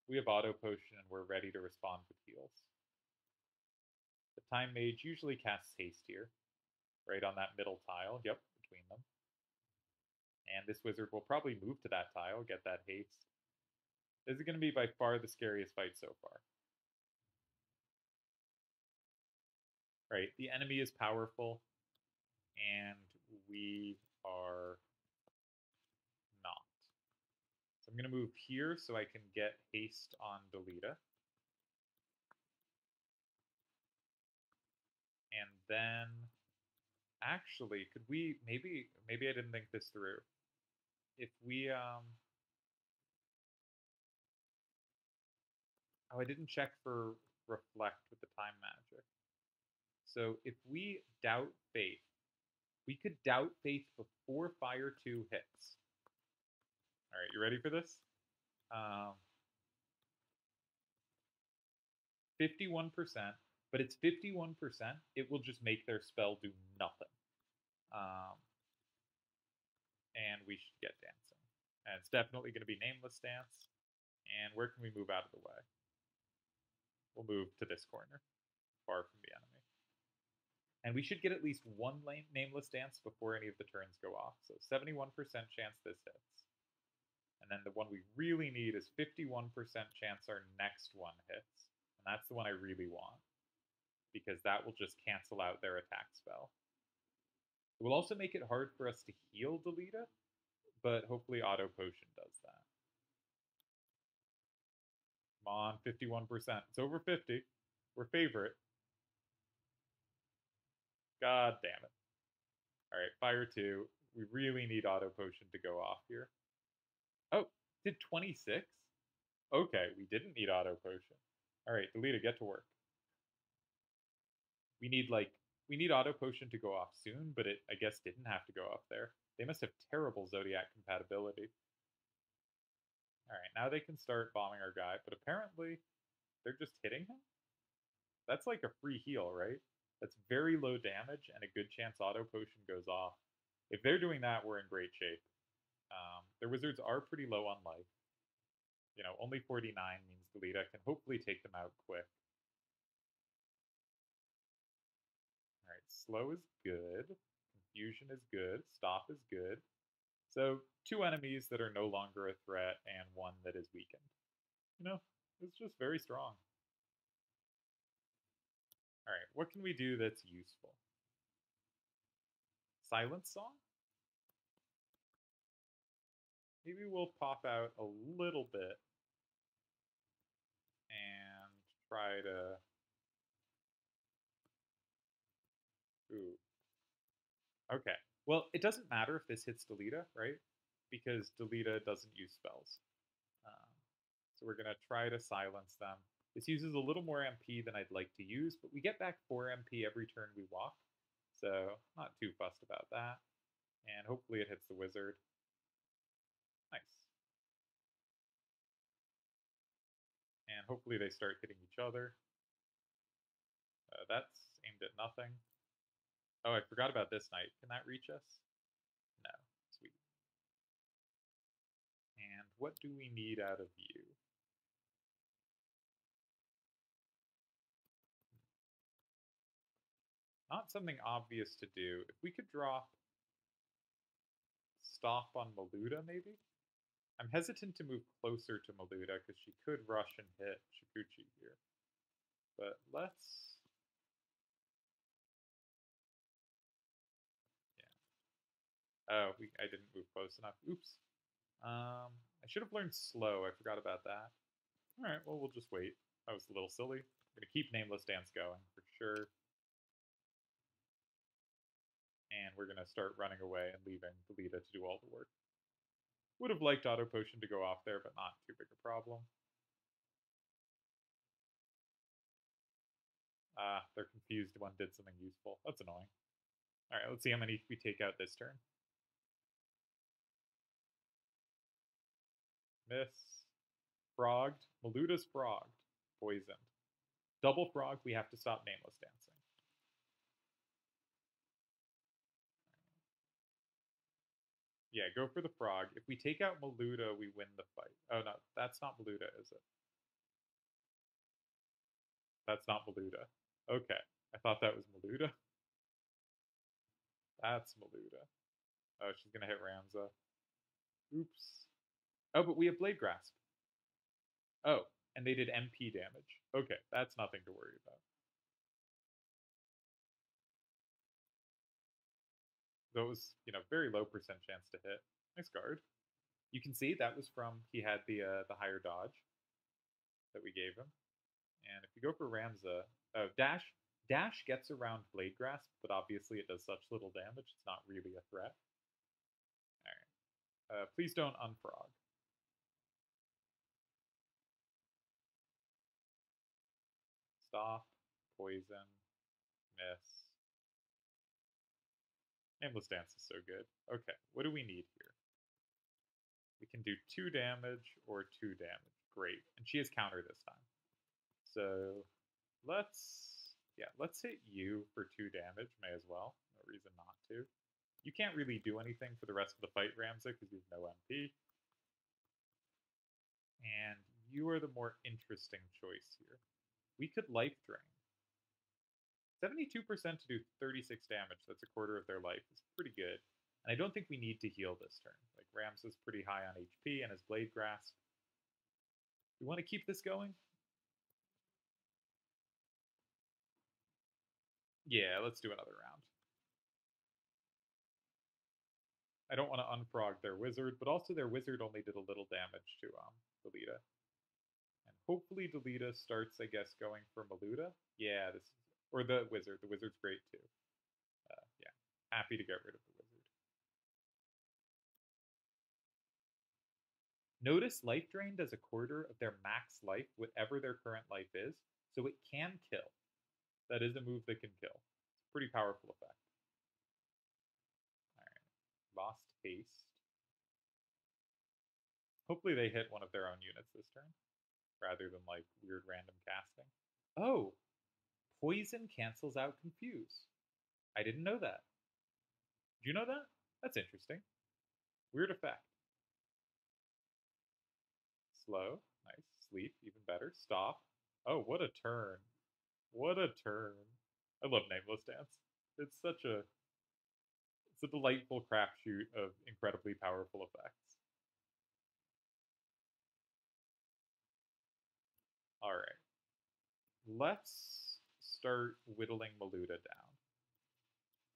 we have auto potion and we're ready to respond with heals. The time mage usually casts haste here, right on that middle tile. Yep, between them. And this wizard will probably move to that tile, get that haste. This is going to be by far the scariest fight so far. Right, the enemy is powerful, and we are not. So I'm going to move here so I can get haste on Delita. And then, actually, could we, maybe I didn't think this through. If we, oh, I didn't check for reflect with the time magic. So if we doubt faith, we could doubt faith before fire 2 hits. All right, you ready for this? 51%, but it's 51%. It will just make their spell do nothing. And we should get dancing. And it's definitely going to be nameless dance. And where can we move out of the way? We'll move to this corner, far from the enemy. And we should get at least one nameless dance before any of the turns go off. So 71% chance this hits. And then the one we really need is 51% chance our next one hits. And that's the one I really want, because that will just cancel out their attack spell. It will also make it hard for us to heal Delita, but hopefully auto potion does that. Come on, 51%. It's over 50. We're favorite. God damn it. Alright, fire 2. We really need auto potion to go off here. Oh, did 26? Okay, we didn't need auto potion. Alright, Delita, get to work. We need auto potion to go off soon, but it, I guess, didn't have to go off there. They must have terrible Zodiac compatibility. Alright, now they can start bombing our guy, but apparently they're just hitting him? That's like a free heal, right? That's very low damage and a good chance auto potion goes off. If they're doing that, we're in great shape. Their wizards are pretty low on life. You know, only 49 means Delita can hopefully take them out quick. Alright, slow is good. Confusion is good. Stop is good. So 2 enemies that are no longer a threat and 1 that is weakened. You know, it's just very strong. Alright, what can we do that's useful? Silence Song? Maybe we'll pop out a little bit and try to... Ooh. Okay. Well, it doesn't matter if this hits Delita, right? Because Delita doesn't use spells. So we're going to try to silence them. This uses a little more MP than I'd like to use, but we get back 4 MP every turn we walk. So not too fussed about that. And hopefully it hits the wizard. Nice. And hopefully they start hitting each other. That's aimed at nothing. Oh, I forgot about this knight. Can that reach us? No. Sweet. And what do we need out of you? Not something obvious to do. If we could drop stop on Miluda, maybe? I'm hesitant to move closer to Miluda because she could rush and hit Shikuchi here. But let's Oh, I didn't move close enough. Oops. I should have learned slow. I forgot about that. All right, well, we'll just wait. That was a little silly. We're going to keep Nameless Dance going for sure. And we're going to start running away and leaving Delita to do all the work. Would have liked Auto Potion to go off there, but not too big a problem. They're confused one did something useful. That's annoying. All right, let's see how many we take out this turn. Miss. Frogged. Miluda's frogged. Poisoned. Double frog, we have to stop Nameless Dancing. Yeah, go for the frog. If we take out Miluda, we win the fight. Oh, no, that's not Miluda, is it? That's not Miluda. Okay, I thought that was Miluda. That's Miluda. Oh, she's going to hit Ramza. Oops. Oh, but we have Blade Grasp. Oh, and they did MP damage. Okay, that's nothing to worry about. Those, very low percent chance to hit. Nice guard. You can see that was from he had the higher dodge that we gave him. And if you go for Ramza, Dash gets around Blade Grasp, but obviously it does such little damage, it's not really a threat. Alright. Please don't unfrog. Stop. Poison. Miss. Nameless Dance is so good. Okay, what do we need here? We can do 2 damage or 2 damage. Great. And she has counter this time. So let's hit you for 2 damage. May as well. No reason not to. You can't really do anything for the rest of the fight, Ramza, because you have no MP. And you are the more interesting choice here. We could Life Drain. 72% to do 36 damage, that's a quarter of their life, is pretty good. And I don't think we need to heal this turn. Like, Ramza's pretty high on HP and has Blade Grasp. We want to keep this going? Yeah, let's do another round. I don't want to unfrog their wizard, but also their wizard only did a little damage to Delita. And hopefully Delita starts, I guess, going for Miluda. Yeah, this is, or the wizard. The wizard's great too. Yeah, happy to get rid of the wizard. Notice Life Drain does a quarter of their max life, whatever their current life is, so it can kill. That is a move that can kill. It's a pretty powerful effect. Alright. Lost Haste. Hopefully they hit one of their own units this turn, rather than like weird random casting. Oh! Poison cancels out Confuse. I didn't know that. Did you know that? That's interesting. Weird effect. Slow. Nice. Sleep. Even better. Stop. Oh, what a turn. What a turn. I love Nameless Dance. It's a delightful crapshoot of incredibly powerful effects. Alright. Let's start whittling Miluda down.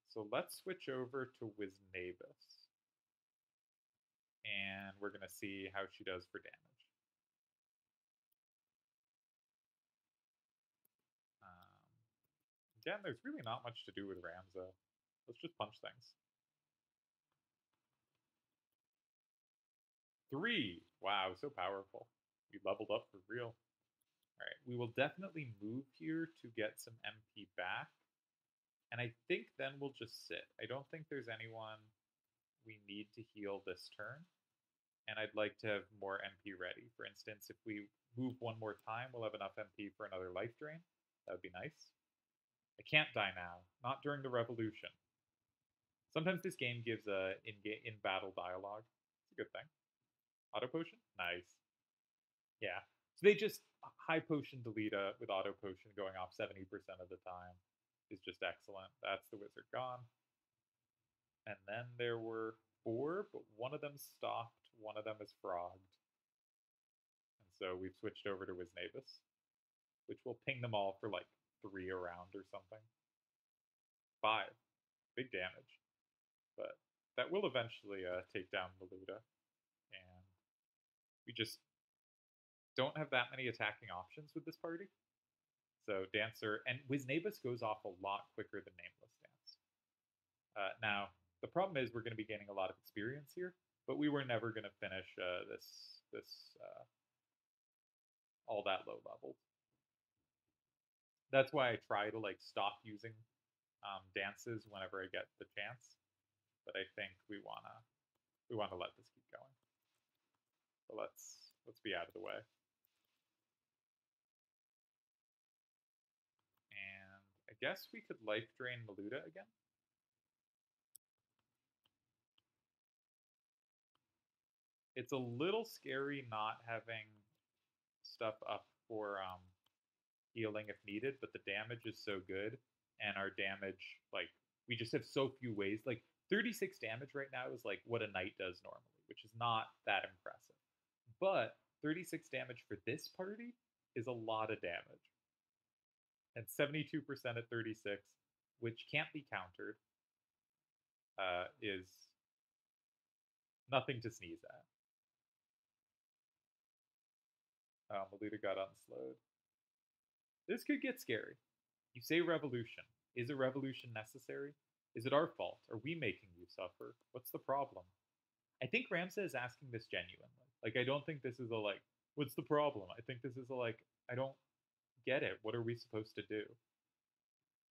So let's switch over to Wiznavis. And we're going to see how she does for damage. Again, there's really not much to do with Ramza. Let's just punch things. 3! Wow, so powerful. We leveled up for real. Alright, we will definitely move here to get some MP back. And I think then we'll just sit. I don't think there's anyone we need to heal this turn. And I'd like to have more MP ready. For instance, if we move one more time, we'll have enough MP for another Life Drain. That would be nice. I can't die now. Not during the revolution. Sometimes this game gives a in-battle dialogue. It's a good thing. Auto Potion? Nice. Yeah. So they just high potion Delita with Auto Potion going off 70% of the time is just excellent. That's the wizard gone. And then there were 4, but one of them stopped, one of them is frogged. And so we've switched over to Wiznavis, which will ping them all for like 3 a round or something. 5. Big damage. But that will eventually take down Miluda, and we just don't have that many attacking options with this party. So Dancer and Wiznabus goes off a lot quicker than Nameless Dance. Now the problem is we're going to be gaining a lot of experience here, but we were never going to finish this all that low level. That's why I try to like stop using dances whenever I get the chance. But I think we wanna let this keep going. So let's be out of the way. And I guess we could life drain Miluda again. It's a little scary not having stuff up for healing if needed, but the damage is so good, and our damage, like, we just have so few ways. Like, 36 damage right now is like what a knight does normally, which is not that impressive. But 36 damage for this party is a lot of damage. And 72% at 36, which can't be countered, is nothing to sneeze at. Miluda got unslowed. This could get scary. You say revolution. Is a revolution necessary? Is it our fault? Are we making you suffer? What's the problem? I think Ramsa is asking this genuinely. Like, I don't think this is a, like, what's the problem? I think this is a, like, I don't get it. What are we supposed to do?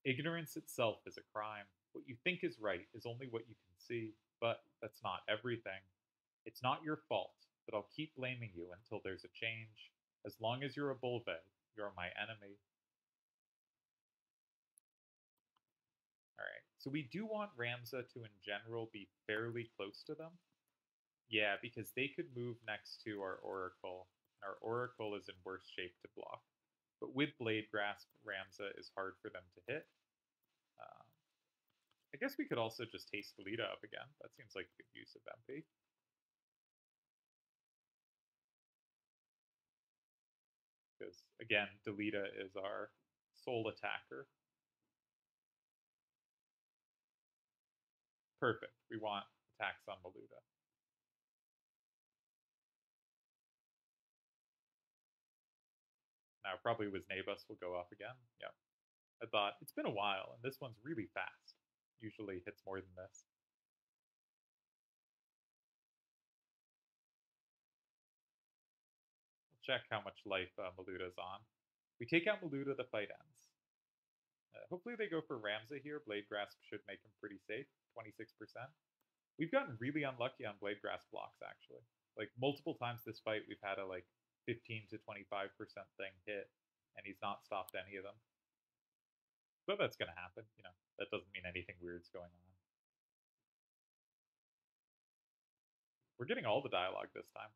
Ignorance itself is a crime. What you think is right is only what you can see, but that's not everything. It's not your fault, but I'll keep blaming you until there's a change. As long as you're a Bulve, you're my enemy. Alright, so we do want Ramsa to, in general, be fairly close to them. Yeah, because they could move next to our Oracle, and our Oracle is in worse shape to block. But with Blade Grasp, Ramsa is hard for them to hit. I guess we could also just haste Lita up again. That seems like a good use of MP. Because, again, Delita is our sole attacker. Perfect. We want attacks on Miluda. Now, probably Wiznabus will go off again. Yep. I thought, it's been a while, and this one's really fast. Usually hits more than this. We'll check how much life Miluda's on. We take out Miluda, the fight ends. Hopefully they go for Ramsa here. Blade Grasp should make him pretty safe, 26%. We've gotten really unlucky on Blade Grasp blocks, actually. Like, multiple times this fight, we've had a, like, 15 to 25% thing hit, and he's not stopped any of them. But that's going to happen, you know. That doesn't mean anything weird's going on. We're getting all the dialogue this time.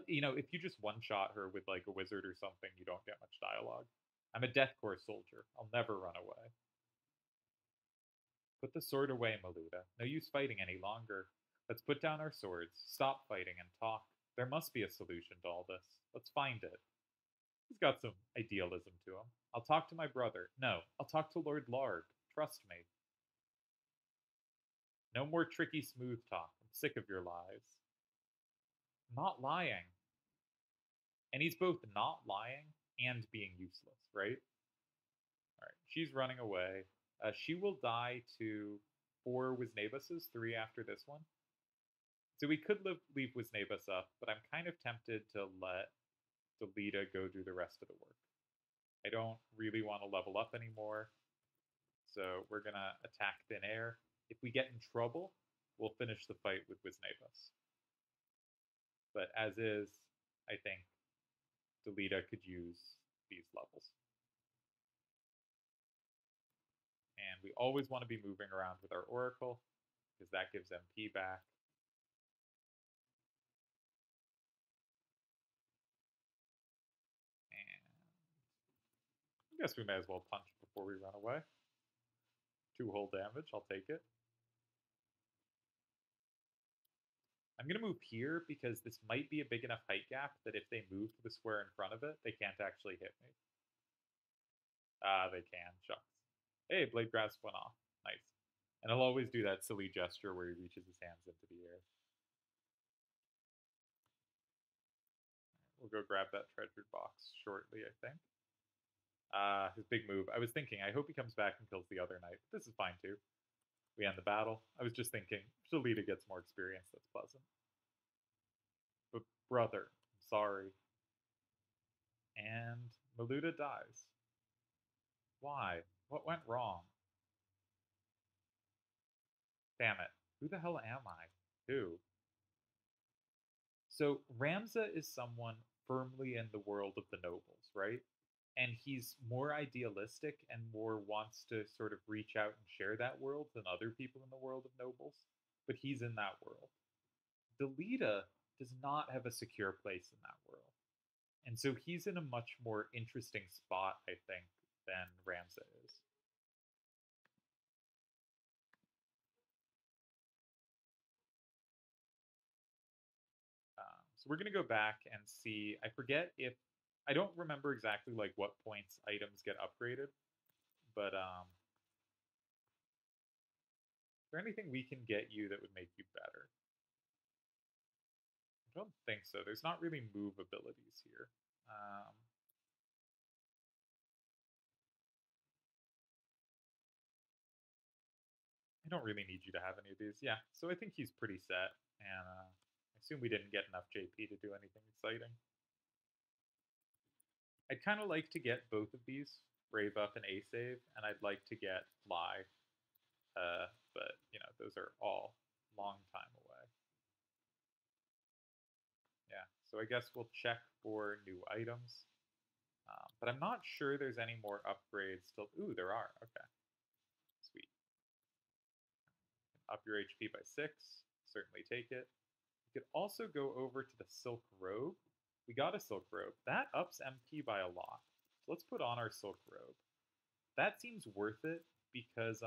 You know, if you just one-shot her with, like, a wizard or something, you don't get much dialogue. I'm a Deathcore soldier. I'll never run away. Put the sword away, Miluda. No use fighting any longer. Let's put down our swords, stop fighting, and talk. There must be a solution to all this. Let's find it. He's got some idealism to him. I'll talk to my brother. No, I'll talk to Lord Larg. Trust me. No more tricky smooth talk. I'm sick of your lies. Not lying. And he's both not lying and being useless, right? Alright, she's running away. She will die to 4 Wiznabuses, 3 after this one. So we could leave Wiznabus up, but I'm kind of tempted to let Delita go do the rest of the work. I don't really want to level up anymore, so we're going to attack Thin Air. If we get in trouble, we'll finish the fight with Wiznabus. But as is, I think Delita could use these levels. And we always want to be moving around with our Oracle, because that gives MP back. And I guess we may as well punch before we run away. 2 whole damage, I'll take it. I'm going to move here because this might be a big enough height gap that if they move to the square in front of it, they can't actually hit me. Ah, they can. Shucks. Hey, Blade Grasp went off. Nice. And he'll always do that silly gesture where he reaches his hands into the air. We'll go grab that treasured box shortly, I think. His big move. I was thinking, I hope he comes back and kills the other knight. This is fine too. We end the battle. I was just thinking, Shalita gets more experience. That's pleasant. But brother, I'm sorry. And Miluda dies. Why? What went wrong? Damn it. Who the hell am I? Who? So Ramza is someone firmly in the world of the nobles, right? And he's more idealistic and more wants to sort of reach out and share that world than other people in the world of nobles. But he's in that world. Delita does not have a secure place in that world. And so he's in a much more interesting spot, I think, than Ramza is. So we're going to go back and see. I forget if I don't remember exactly like what points items get upgraded, but is there anything we can get you that would make you better? I don't think so. There's not really move abilities here. I don't really need you to have any of these. Yeah, so I think he's pretty set, and I assume we didn't get enough JP to do anything exciting. I'd kind of like to get both of these, Brave Up and A Save, and I'd like to get Fly, but you know those are all long time away. Yeah, so I guess we'll check for new items, but I'm not sure there's any more upgrades still. Ooh, there are. Okay, sweet. Up your HP by 6. Certainly take it. You could also go over to the Silk Robe. We got a Silk Robe. That ups MP by a lot. So let's put on our Silk Robe. That seems worth it because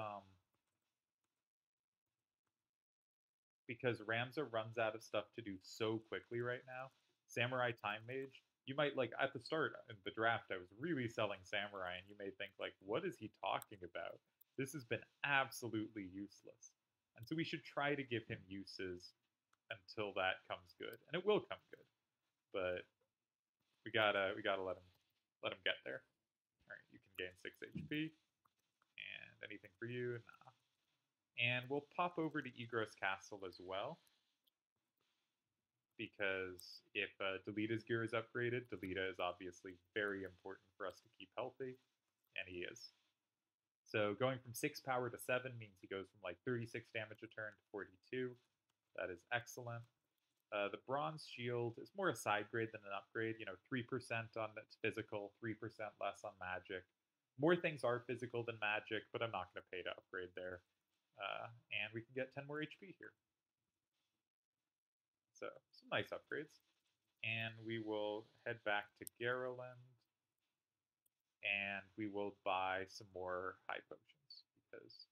Ramza runs out of stuff to do so quickly right now. Samurai Time Mage, you might like at the start in the draft, I was really selling Samurai, and you may think like, what is he talking about? This has been absolutely useless. And so we should try to give him uses until that comes good. And it will come good. But we gotta let him get there. Alright, you can gain 6 HP. And anything for you? Nah. And we'll pop over to Egros Castle as well. Because if Delita's gear is upgraded, Delita is obviously very important for us to keep healthy, and he is. So going from 6 power to 7 means he goes from like 36 damage a turn to 42. That is excellent. The Bronze Shield is more a side grade than an upgrade. You know, 3% on its physical, 3% less on magic. More things are physical than magic, but I'm not going to pay to upgrade there. And we can get 10 more HP here. So, some nice upgrades. And we will head back to Garland. And we will buy some more high potions because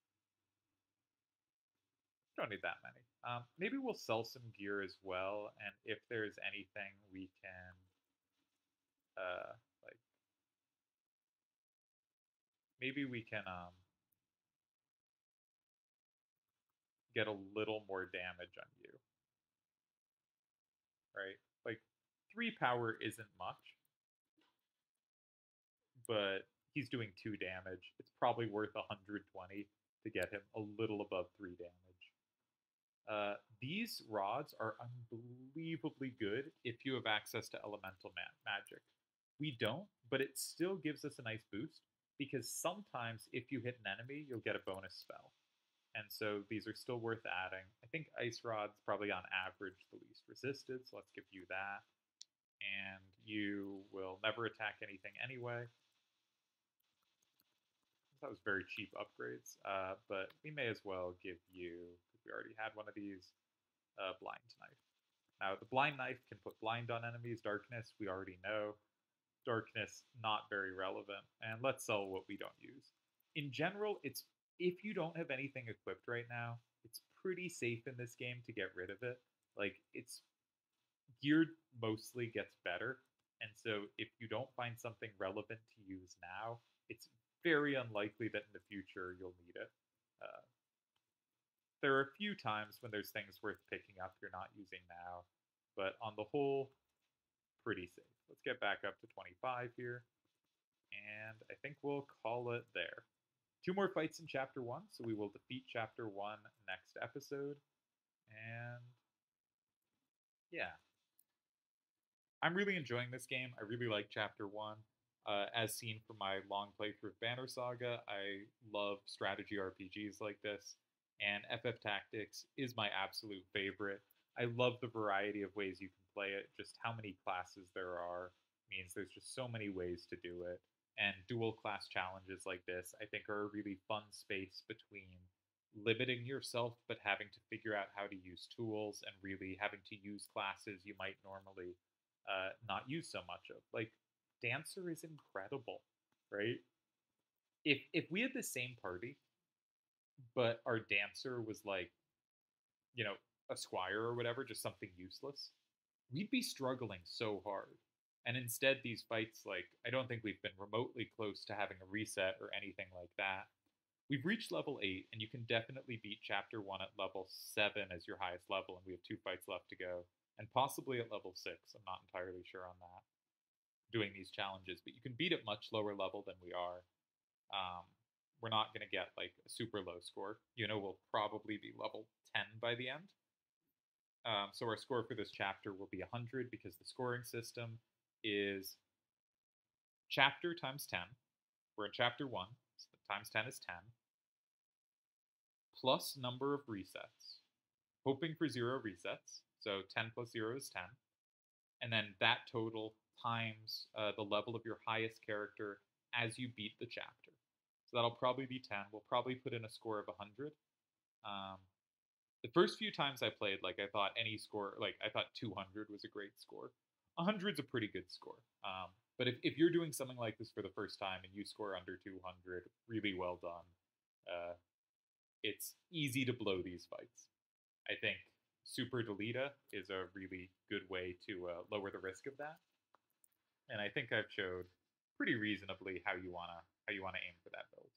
we don't need that many. Maybe we'll sell some gear as well, and if there's anything we can, like, maybe we can get a little more damage on you, right? Like, 3 power isn't much, but he's doing 2 damage. It's probably worth 120 to get him a little above 3 damage. These rods are unbelievably good if you have access to elemental magic. We don't, but it still gives us a nice boost because sometimes if you hit an enemy, you'll get a bonus spell. And so these are still worth adding. I think Ice Rod's probably on average the least resisted, so let's give you that. And you will never attack anything anyway. That was very cheap upgrades, but we may as well give you, because we already had one of these, Blind Knife. Now, the Blind Knife can put blind on enemies. Darkness, we already know. Darkness, not very relevant. And let's sell what we don't use. In general, it's if you don't have anything equipped right now, it's pretty safe in this game to get rid of it. Like, it's geared mostly gets better. And so if you don't find something relevant to use now, it's very unlikely that in the future you'll need it. There are a few times when there's things worth picking up you're not using now, but on the whole, pretty safe. Let's get back up to 25 here, and I think we'll call it there. Two more fights in Chapter 1, so we will defeat Chapter 1 next episode, and yeah. I'm really enjoying this game. I really like Chapter 1. As seen from my long playthrough of Banner Saga, I love strategy RPGs like this, and FFTactics is my absolute favorite. I love the variety of ways you can play it. Just how many classes there are means there's just so many ways to do it. And dual class challenges like this, I think, are a really fun space between limiting yourself but having to figure out how to use tools and really having to use classes you might normally not use so much of. Like, Dancer is incredible, right? If we had the same party, but our Dancer was like, you know, a squire or whatever, just something useless, we'd be struggling so hard. And instead, these fights, like, I don't think we've been remotely close to having a reset or anything like that. We've reached level 8, and you can definitely beat Chapter 1 at level 7 as your highest level, and we have 2 fights left to go. And possibly at level 6, I'm not entirely sure on that, doing these challenges. But you can beat at much lower level than we are. Um, we're not going to get, like, a super low score. We'll probably be level 10 by the end. So our score for this chapter will be 100 because the scoring system is chapter times 10. We're in chapter 1, so times 10 is 10, plus number of resets, hoping for 0 resets. So 10 plus 0 is 10. And then that total times the level of your highest character as you beat the chapter. So that'll probably be 10. We'll probably put in a score of 100. The first few times I played, like, I thought any score, like, I thought 200 was a great score. 100's a pretty good score. But if you're doing something like this for the first time and you score under 200, really well done. It's easy to blow these fights. I think Super Delita is a really good way to lower the risk of that. And I think I've showed pretty reasonably how you wanna aim for that build.